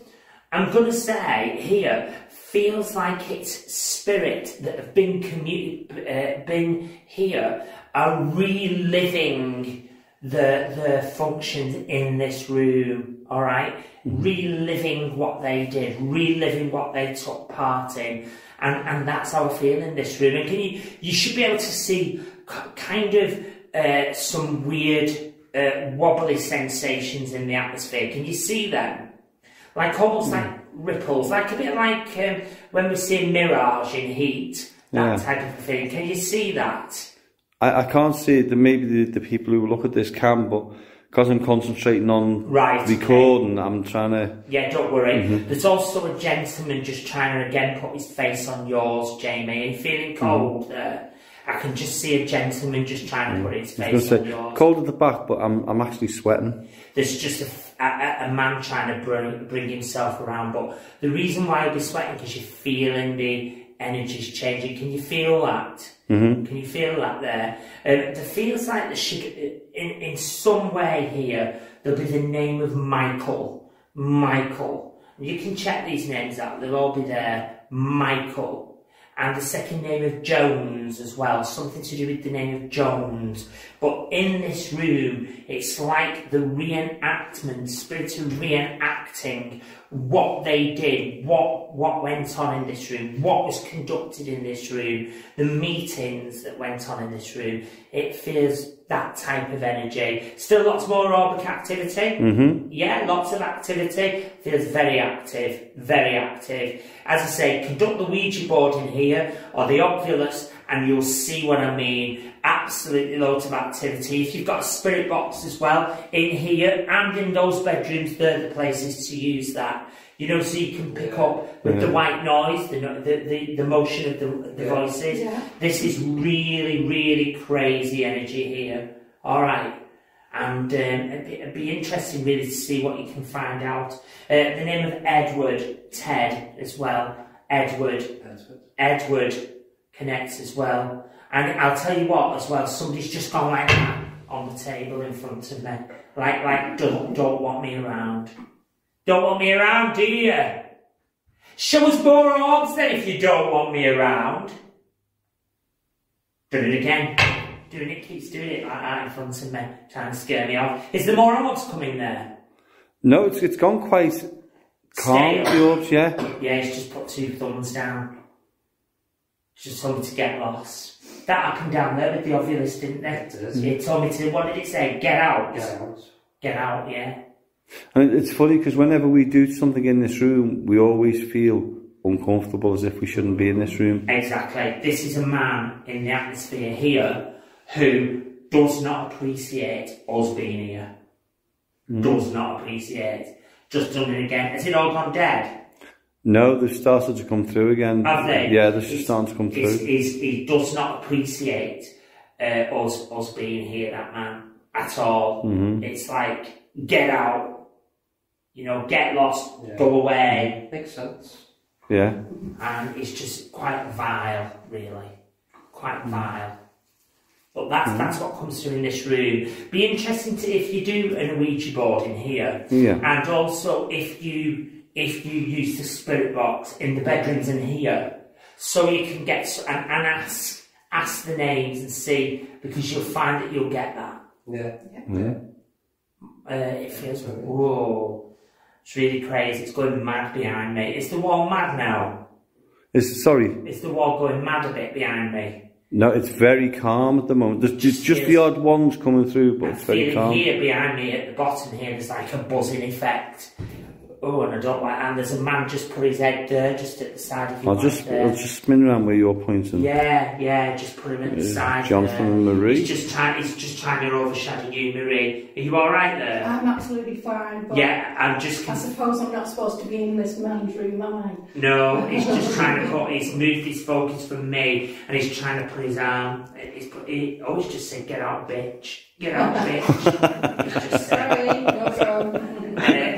I'm going to say here, feels like it's spirit that have been here are reliving the functions in this room, all right? Mm-hmm. Reliving what they did, reliving what they took part in, and that's how I feel in this room. And you should be able to see kind of some weird wobbly sensations in the atmosphere. Can you see them? Like almost like ripples, like a bit like when we see mirage in heat, that type of thing. Can you see that? I can't see it. Maybe the people who look at this can, but because I'm concentrating on recording, I'm trying to... Yeah, don't worry. There's also a gentleman just trying to again put his face on yours, Jamie. Are you feeling cold there? I can just see a gentleman just trying to put his face on yours. Cold at the back, but I'm actually sweating. There's just a man trying to bring himself around, but the reason why he'll be sweating because you're feeling the energies changing. Can you feel that? Can you feel that there? It feels like in some way here there'll be the name of Michael. Michael. You can check these names out. They'll all be there. Michael. And the second name of Jones as well, something to do with the name of Jones. But in this room, it's like the reenactment, spirit of reenacting what they did, what went on in this room, what was conducted in this room, the meetings that went on in this room. It feels that type of energy. Still lots more auric activity. Yeah, lots of activity. Feels very active, very active. As I say, conduct the Ouija board in here, or the Oculus, and you'll see what I mean. Absolutely loads of activity. If you've got a spirit box as well, in here and in those bedrooms, they're the places to use that. You know, so you can pick up with the white noise, the motion of the voices. Yeah. This is really, really crazy energy here. All right. And it'd be interesting really to see what you can find out. The name of Edward, Ted as well. Edward connects as well. And I'll tell you what as well, somebody's just gone like that on the table in front of me. Like don't want me around. Don't want me around, do you? Show us more orbs then if you don't want me around. Do it again. Keeps doing it like that in front of me, trying to scare me off. Is there more orbs coming there? No, it's gone quite calm, the orbs, yeah. Yeah, he's just put 2 thumbs down. He's just told me to get lost. That happened down there with the Ovilus, didn't they? It told me to, what did it say? Get out. Get out. Get out, yeah. And it's funny because whenever we do something in this room, we always feel uncomfortable as if we shouldn't be in this room. Exactly. This is a man in the atmosphere here who does not appreciate us being here. Does not appreciate. Just done it again. Has it all gone dead? No, they've started to come through again. Have they? Yeah, they're just starting to come through. He does not appreciate us being here, that man, at all. It's like, get out. You know, get lost, go away. Makes sense. Yeah. And it's just quite vile, really. Quite vile. But that's what comes through in this room. Be interesting to if you do an Ouija board in here. Yeah. And also if you use the spirit box in the bedrooms in here. So you can get and ask the names and see, because you'll find that you'll get that. Yeah. It feels, whoa. It's really crazy. It's going mad behind me. Is the wall mad now? Is the wall going mad a bit behind me? No, it's very calm at the moment. There's just the odd ones coming through, but it's very calm. Here behind me at the bottom here, there's like a buzzing effect. Oh, and I don't like. And there's a man just put his head there, just at the side of your I'll just spin around where you're pointing. Yeah, just put him at the side. Jonathan and Marie. He's just trying to overshadow you, Marie. Are you all right there? I'm absolutely fine. But yeah, I suppose I'm not supposed to be in this man's room, am I? No, he's just trying to he's moved his focus from me, and he's trying to put his arm. He always just said, "Get out, bitch! Get out, bitch!" He's just sorry, no problem.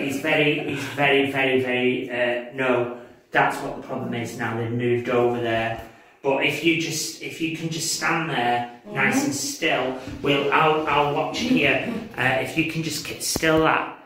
He's very, no, that's what the problem is now. They've moved over there. But if you can just stand there nice and still, I'll watch here. If you can just get still that,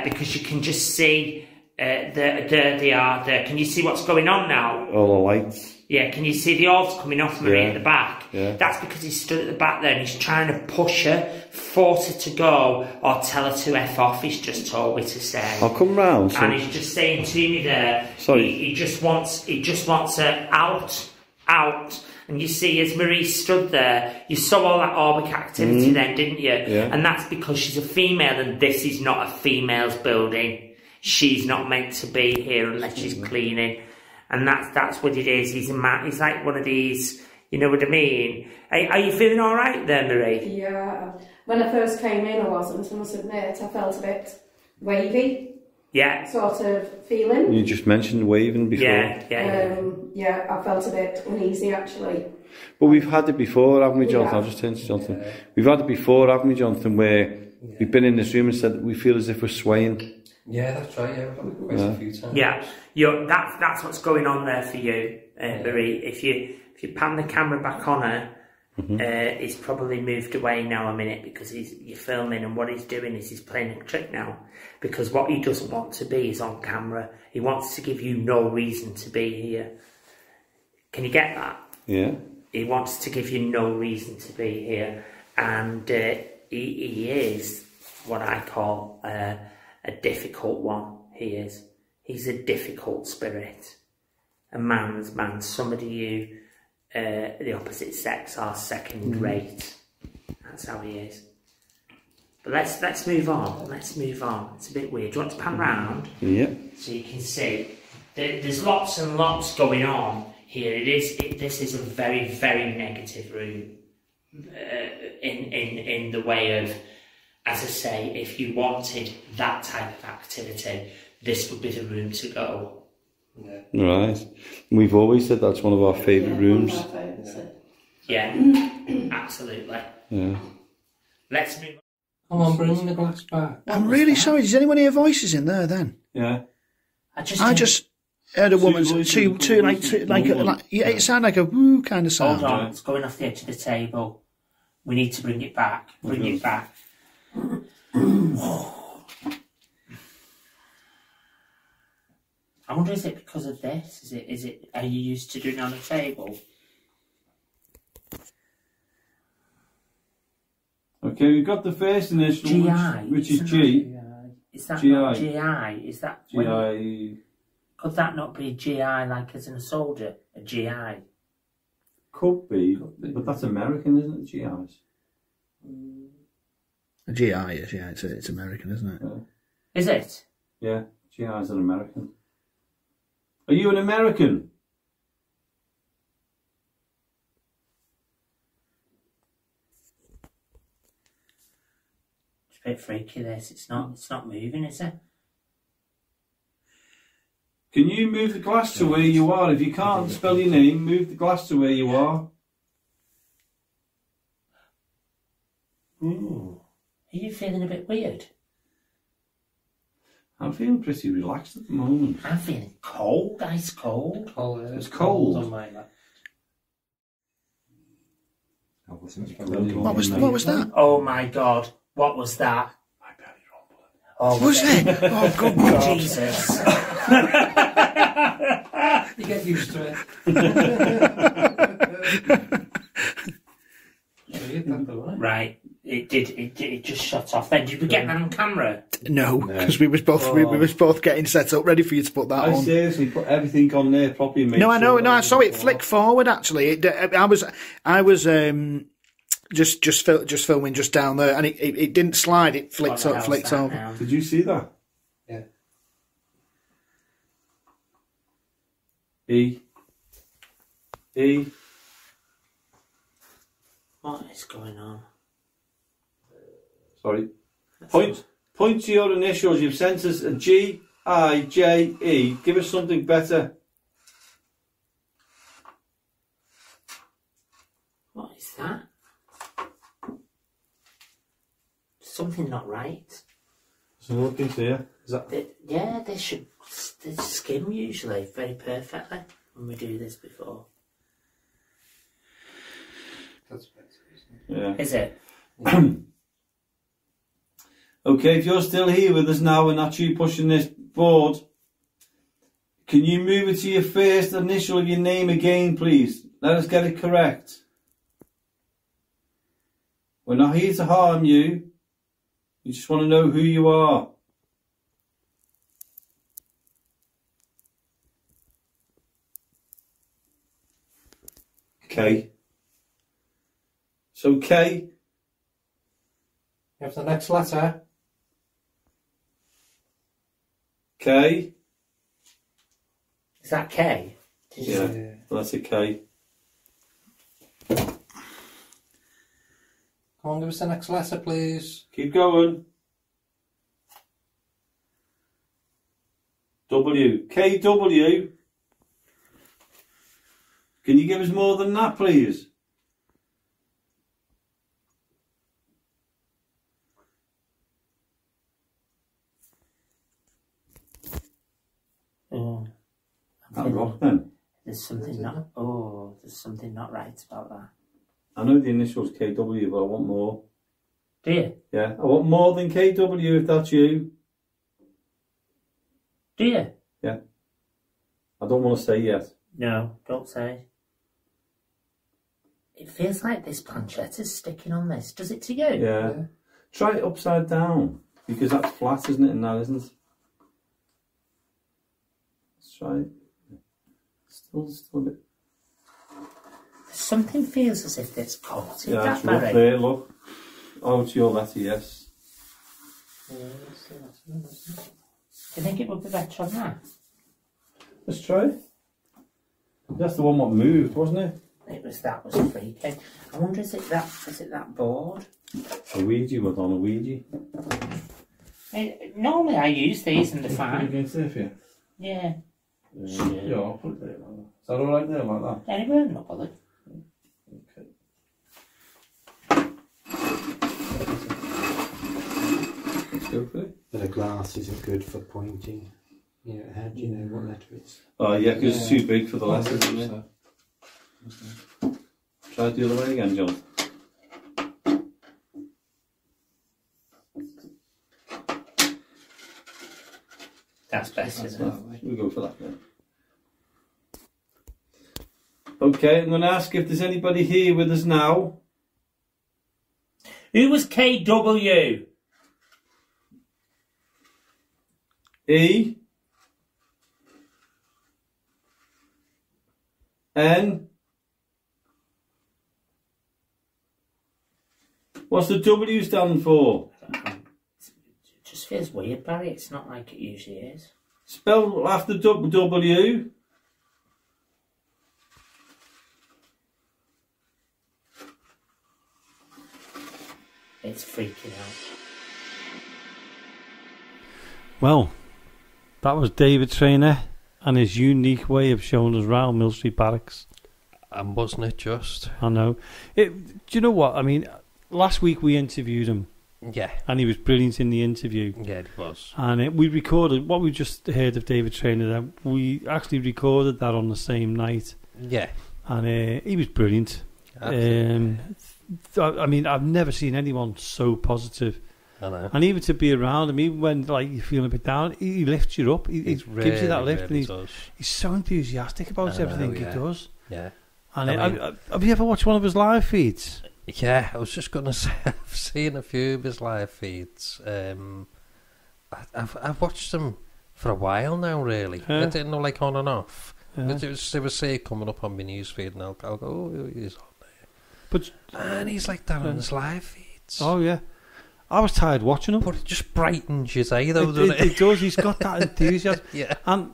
because you can just see, there they are there. Can you see what's going on now? All the lights. Yeah, can you see the orbs coming off Marie at the back? Yeah. That's because he's stood at the back there and he's trying to push her, force her to go, or tell her to F off, he's just told me to say. I'll come round. So. And he's just saying to me there, sorry. He just wants her out, and And you see, as Marie stood there, you saw all that orbic activity then, didn't you? Yeah. And that's because she's a female, and this is not a female's building. She's not meant to be here unless she's cleaning. And that's what it is. He's a man. He's like one of these, you know what I mean? Are you feeling all right there, Marie? Yeah. When I first came in, I wasn't, I must admit. I felt a bit wavy. Yeah. Sort of feeling. You just mentioned waving before. Yeah, I felt a bit uneasy, actually. But we've had it before, haven't we, Jonathan? Yeah. I'll just turn to Jonathan. Yeah. We've had it before, haven't we, Jonathan, where we've been in this room and said we feel as if we're swaying. Yeah, that's right. Yeah, we've done it quite a few times. Yeah, that's what's going on there for you, Marie. If you pan the camera back on her, he's probably moved away now a minute because you're filming, and what he's doing is he's playing a trick now. Because what he doesn't want to be is on camera. He wants to give you no reason to be here. Can you get that? Yeah. He wants to give you no reason to be here, and he is what I call a difficult one. He is. He's a difficult spirit. A man's man. Somebody who the opposite sex are second rate. That's how he is. But let's move on. Let's move on. It's a bit weird. Do you want to pan round? Yeah. So you can see there's lots and lots going on here. This is a very, very negative room. In the way of, as I say, if you wanted that type of activity, this would be the room to go. Yeah. Right. We've always said that's one of our favourite rooms. Yeah, absolutely. Yeah. Let's move on. Come on, bring the glass back. I'm really sorry. Does anyone hear voices in there then? Yeah. I just heard a woman's two it sounded like a woo kind of sound. Hold on, it's going off the edge of the table. We need to bring it back. Bring it back. I wonder, is it because of this? Is it? Are you used to doing it on a table? Okay, we've got the first initial, GI, which is G. Is that GI. not GI? Is that GI? Could that not be GI like as in a soldier? A GI? Could be, but that's American, isn't it? GIs. A GI is, yeah, it's American, isn't it? Yeah. Is it? Yeah, GIs are American. Are you an American? It's a bit freaky. This. It's not moving, is it? Can you move the glass to where you are? If you can't spell your name, move the glass to where you are. Ooh. Are you feeling a bit weird? I'm feeling pretty relaxed at the moment. I'm feeling cold, ice cold. It's cold. On my left. What was that? Oh my God! What was that? My belly rumbling. Oh, was it? Oh, good God. Jesus! You get used to it. Right. It did. It just shut off. Then did we get that on camera? No, because we was both getting set up, ready for you to put that on. I seriously put everything on there properly. No, I know. No, I saw it flick forward. Actually, I was just filming just down there, and it didn't slide. It flicked over. Now? Did you see that? Yeah. E. What is going on? Sorry. Point to your initials. You've sent us a G, I, J, E. Give us something better. What is that? Something not right. So look into here. Is that? They skim usually very perfectly when we do this before. That's better, Yeah. Is it? Okay, if you're still here with us now and that's you pushing this board, can you move it to your first initial of your name again, please? Let us get it correct. We're not here to harm you. We just want to know who you are. K. So K. You have the next letter. K. Is that K? Yeah, letter K. Come on, give us the next letter, please. Keep going. W. KW. Can you give us more than that, please? Oh. That rock then. There's something not right about that. I know the initials KW, but I want more. Do you? Yeah, I want more than KW if that's you. Do you? Yeah. I don't want to say yet. No, don't say. It feels like this planchette is sticking on this. Does it to you? Yeah. Try it upside down, because that's flat, isn't it? And that isn't. Let's try it. Still a bit. Something feels as if it's caught in Yeah, that it's rough Barry. there, look. Oh, it's your letter, yes. Do you think it would be better on that? Let's try it. That's the one what moved, wasn't it? That was freaky. I wonder, is it that board? A Ouija, was on a Ouija. Normally I use these and they're fine. Against there for you? Yeah. Yeah, I'll put it there like that. Is that alright there, like that? Anyway, I'm not bothered. Okay. Let's go for it. But a glass isn't good for pointing. Yeah, how do you know what letter it's? Oh, yeah, because it's too big for the letters, isn't it? Try it the other way again, John. That's best, isn't it? We'll go for that then. Okay, I'm going to ask if there's anybody here with us now. Who was KW? E. N. What's the W stand for? It just feels weird, Barry. It's not like it usually is. Spell after W. It's freaking out. Well, that was David Traynor and his unique way of showing us round Mill Street Barracks. And wasn't it just? I know. Do you know what? I mean, last week we interviewed him. Yeah. And he was brilliant in the interview. Yeah, it was. And we recorded, what we just heard of David Traynor, that we actually recorded that on the same night. Yeah. And he was brilliant. I mean, I've never seen anyone so positive. I know. And even to be around him, even when like you're feeling a bit down, he lifts you up. He really, gives you that lift, really and he's so enthusiastic about everything he does. Yeah. And have you ever watched one of his live feeds? Yeah, I was just going to say I've seen a few of his live feeds. I've watched them for a while now. Really, I didn't know, like, on and off. But they were say coming up on my news feed, and I'll go, oh, he's on there. And he's like that on his live feeds. Oh yeah. I was tired watching him. But it just brightens your day, though, doesn't it? It does. He's got that enthusiasm. Yeah. And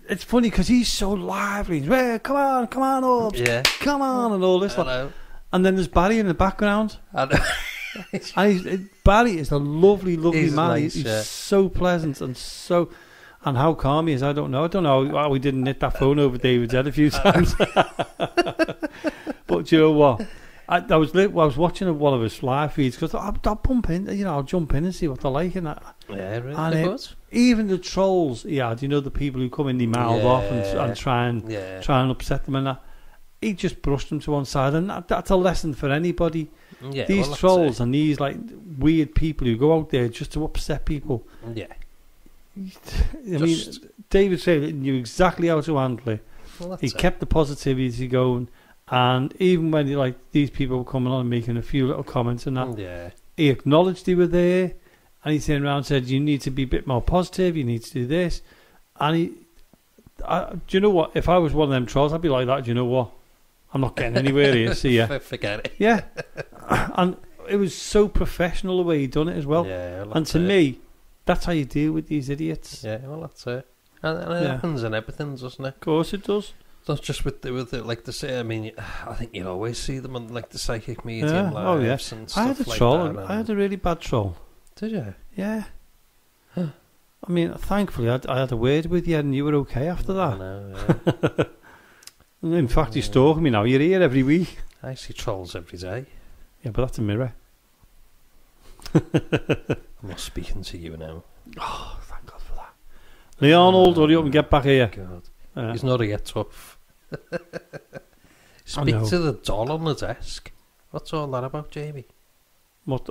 it's funny because he's so lively. He's, well, come on, Orbs. Yeah. Come on, and all this. I know. And then there's Barry in the background. I know. And Barry is a lovely man. Nice, he's so pleasant and how calm he is. I don't know how we didn't hit that phone over David's head a few times. But you know what? I was watching one of his live feeds because I'll pump in, I'll jump in and see what they're like and that. Yeah, really. And even the trolls he had, the people who come in, they mouth off and try and upset them and that. He just brushed them to one side, and that's a lesson for anybody. Yeah, these trolls and these like weird people who go out there just to upset people. Yeah. I mean, David Traynor knew exactly how to handle it. Well, he kept the positivity going. And even when these people were coming on and making a few little comments and that, he acknowledged they were there, and he turned around and said, "You need to be a bit more positive. You need to do this." And do you know what? If I was one of them trolls, I'd be like that. Do you know what? I'm not getting anywhere here, see ya. Forget it. Yeah. And it was so professional the way he done it as well. Yeah, and to me, that's how you deal with these idiots. Yeah, well, that's it. And it happens in everything, doesn't it? Of course it does. Not just with it, like the say. I mean, I think you always see them on like the psychic medium lives and stuff I had a like troll. that. I had a really bad troll. Did you? Yeah. Huh. I mean, thankfully, I had a word with you, and you were okay after that. I know. Yeah. In fact, you're stalking me now. You're here every week. I see trolls every day. Yeah, but that's a mirror. I'm not speaking to you now. Oh, thank God for that. Lee Arnold, hurry up and get back here. God. He's not here tough. Speak to the doll on the desk. What's all that about, Jamie? What?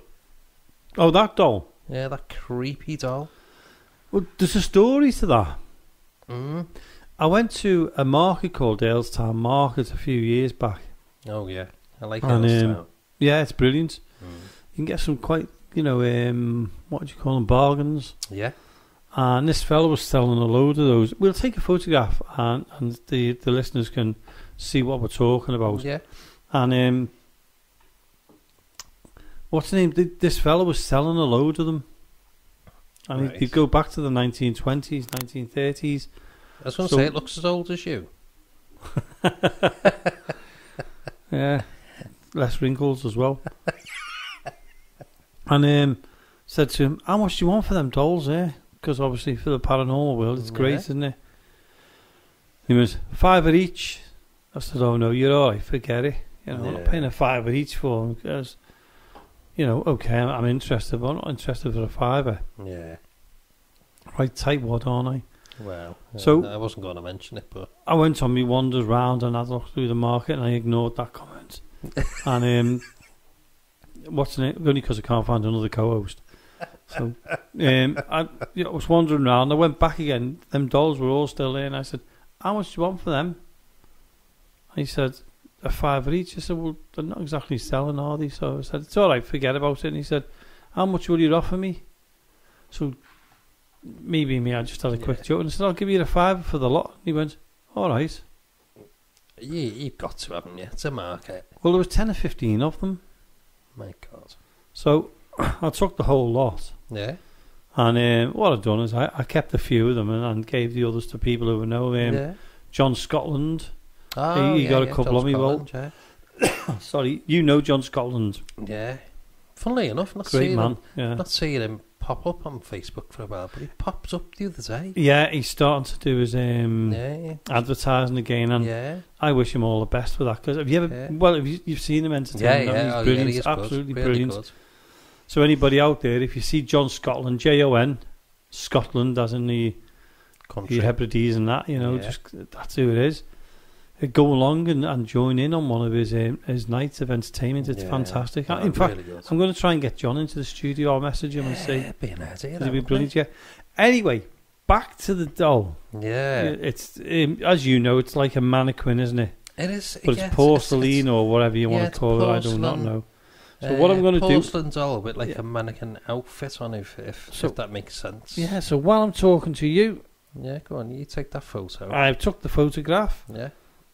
Oh, that doll? Yeah, that creepy doll. Well, there's a story to that. Mm. I went to a market called Earlstown Market a few years back. Oh, yeah. I like Earlstown. Yeah, it's brilliant. You can get some quite, what do you call them, bargains. Yeah. And this fellow was selling a load of those. We'll take a photograph and the listeners can see what we're talking about. Yeah. And what's the name? This fellow was selling a load of them. And he'd go back to the 1920s, 1930s. I was going to say, it looks as old as you. Yeah. Less wrinkles as well. And said to him, how much do you want for them dolls, eh? Because obviously for the paranormal world, it's great, isn't it? He was $5 each. I said, oh no, you're alright, forget it. I'm not paying $5 each for them because, okay, I'm interested, but I'm not interested for $5. Yeah. Right tight wad, aren't I? Well, so I wasn't going to mention it, but I went on my wanders round and I looked through the market and I ignored that comment. And what's the name? Only because I can't find another co-host. So I was wandering around. I went back again. Them dolls were all still there, and I said, "How much do you want for them?" And he said, $5 each. I said, "Well, they're not exactly selling, are they?" So I said, "It's all right, forget about it." And he said, "How much will you offer me?" So me, I just had a quick joke and I said, "I'll give you $5 for the lot." And he went, "All right." You've got to, haven't you? It's a market. Well, there was 10 or 15 of them. My God. So I took the whole lot. Yeah. And what I've done is I kept a few of them and gave the others to people who know. John Scotland. Oh, he got a couple John of me. Well, sorry, John Scotland. Yeah. Funnily enough, great man. Not seeing him pop up on Facebook for a while, but he popped up the other day. Yeah, he's starting to do his advertising again, and I wish him all the best for that. Because have you ever? Well, you've seen him entertain? He's brilliant, he is absolutely good. brilliant. Really good. So anybody out there, if you see John Scotland, Jon Scotland, as in the Hebrides and that, just that's who it is. Go along and join in on one of his nights of entertainment. It's fantastic. In fact, really I'm going to try and get John into the studio. I'll message him and see. It'd be an idea. It'd be brilliant. Yeah. Anyway, back to the doll. Yeah. It's as you know, it's like a mannequin, isn't it? It is. But it's porcelain or whatever you want to call it. I do not know. So what I'm going to do? Porcelain doll with like a mannequin outfit on, if that makes sense. Yeah. So while I'm talking to you, go on. You take that photo. I took the photograph. Yeah.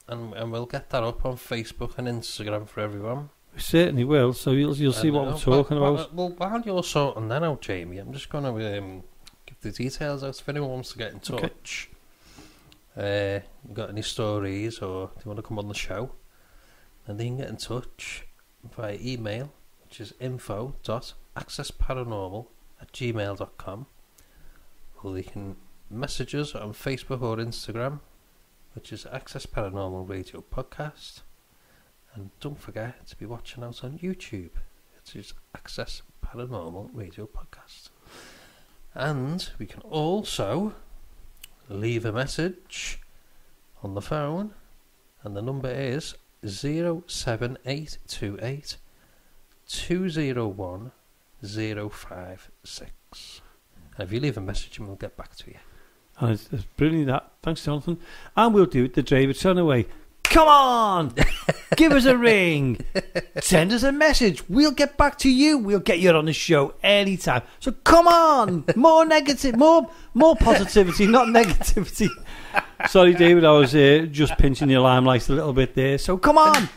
And we'll get that up on Facebook and Instagram for everyone. We certainly will. So you'll see what we're talking about. Well, while you're sorting that out, Jamie, I'm just going to give the details out if anyone wants to get in touch. You got any stories or do you want to come on the show? And they can get in touch via email, which is info.accessparanormal@gmail.com, or they can message us on Facebook or Instagram, which is Access Paranormal Radio Podcast. And don't forget to be watching out on YouTube. It is Access Paranormal Radio Podcast. And we can also leave a message on the phone, and the number is 07828 201 056. And if you leave a message, we'll get back to you. And it's brilliant that. Thanks, Jonathan. And we'll do it the David Traynor way. Come on, give us a ring, send us a message. We'll get back to you. We'll get you on the show anytime. So come on, more negative, more positivity, not negativity. Sorry, David, I was just pinching your limelight a little bit there. So come on,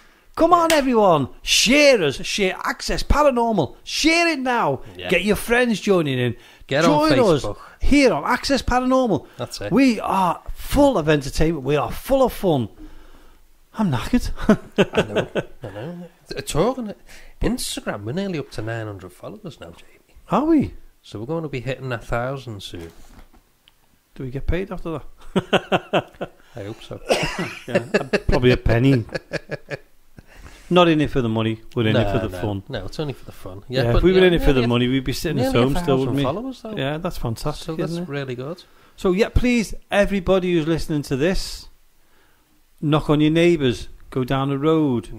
everyone, share us, share Access Paranormal, share it now. Yeah. Get your friends joining in. Join on Facebook. Us here on Access Paranormal. That's it. We are full of entertainment. We are full of fun. I'm knackered. I know. Talking Instagram, we're nearly up to 900 followers now, Jamie. Are we? So we're going to be hitting 1,000 soon. Do we get paid after that? I hope so. Yeah, probably a penny. Not in it for the money. We're in it for the fun. No, it's only for the fun. Yeah, if we were in it for the money, we'd be sitting at home still, wouldn't we? Followers, though. Yeah, that's fantastic. So that's really good. So yeah, please, everybody who's listening to this, knock on your neighbours, go down the road,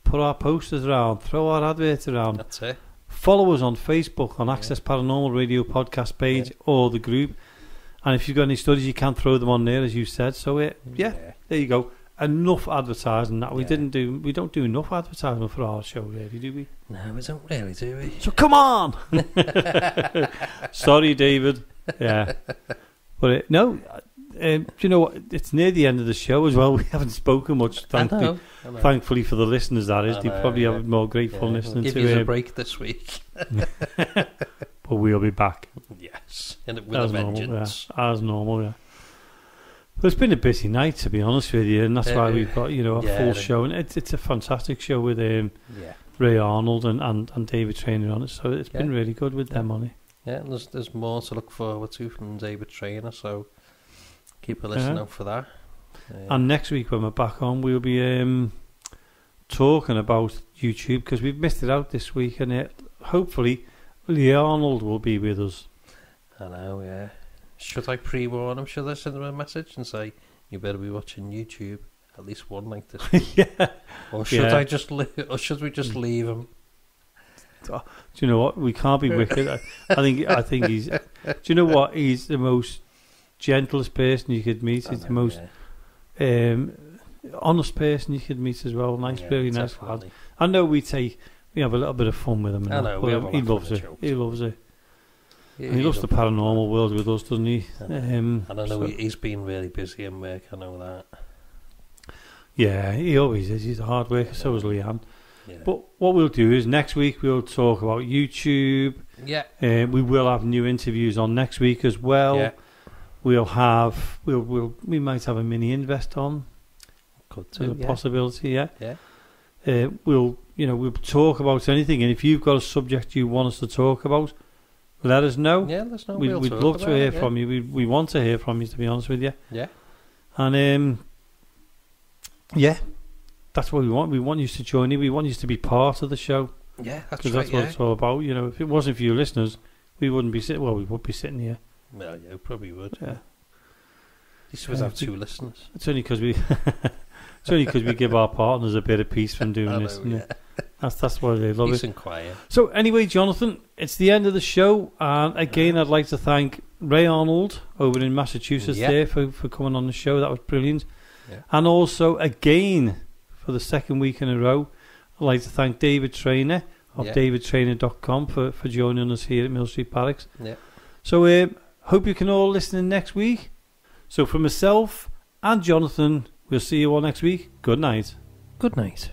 put our posters around, throw our adverts around. That's it. Follow us on Facebook on Access Paranormal Radio podcast page or the group. And if you've got any studies, you can throw them on there, as you said. So there you go. Enough advertising that we don't do enough advertising for our show, really, do we? No, we don't really, do we? So come on. Sorry, David. Yeah, but no. Do you know what? It's near the end of the show as well. We haven't spoken much. Thankfully for the listeners, that is. They probably have more grateful listening we'll to give you a break this week. But we'll be back. Yes, and with a vengeance. As normal, yeah. But it's been a busy night, to be honest with you, and that's why we've got a full show, and it's a fantastic show with Ray Arnold and David Traynor on it. So it's been really good with them on it. Yeah, and there's more to look forward to from David Traynor. So keep a listen out for that. And next week when we're back on, we'll be talking about YouTube, because we've missed it out this week, and hopefully Lee Arnold will be with us. I know, yeah. Should I pre-warn him? Should I send him a message and say, you better be watching YouTube at least one night this week? Yeah. Or should I just or should we just leave him? Do you know what? We can't be wicked. I think he's... Do you know what? He's the most gentlest person you could meet. He's the most honest person you could meet as well. Really nice lad. I know we have a little bit of fun with him. I know. He loves it. He loves it. Yeah, and he loves the paranormal world with us, doesn't he? And I know he's been really busy in work. I know that. Yeah, he always is. He's a hard worker. So is Leanne. Yeah. But what we'll do is next week we'll talk about YouTube. Yeah. We will have new interviews on next week as well. Yeah. We might have a mini invest on. Could do. Possibility. Yeah. Yeah. We'll talk about anything, and if you've got a subject you want us to talk about, let us know. Yeah, let us know. We'd love to hear from you. We want to hear from you, to be honest with you. Yeah. And that's what we want. We want you to join in. We want you to be part of the show. Yeah, that's right. Because that's what it's all about. You know, if it wasn't for you listeners, we wouldn't be sitting. Well, we would be sitting here. Well, yeah, we probably would. Yeah. At least we'd have 2 listeners. It's only because we. It's only because we give our partners a bit of peace from doing this. Isn't it? That's why they love peace it. And quiet. So anyway, Jonathan, it's the end of the show, and again, I'd like to thank Ray Arnold over in Massachusetts there for coming on the show. That was brilliant. Yeah. And also, again, for the second week in a row, I'd like to thank David Traynor of davidtraynor.com for joining us here at Mill Street Barracks. Yeah. So hope you can all listen in next week. So for myself and Jonathan, we'll see you all next week. Good night. Good night.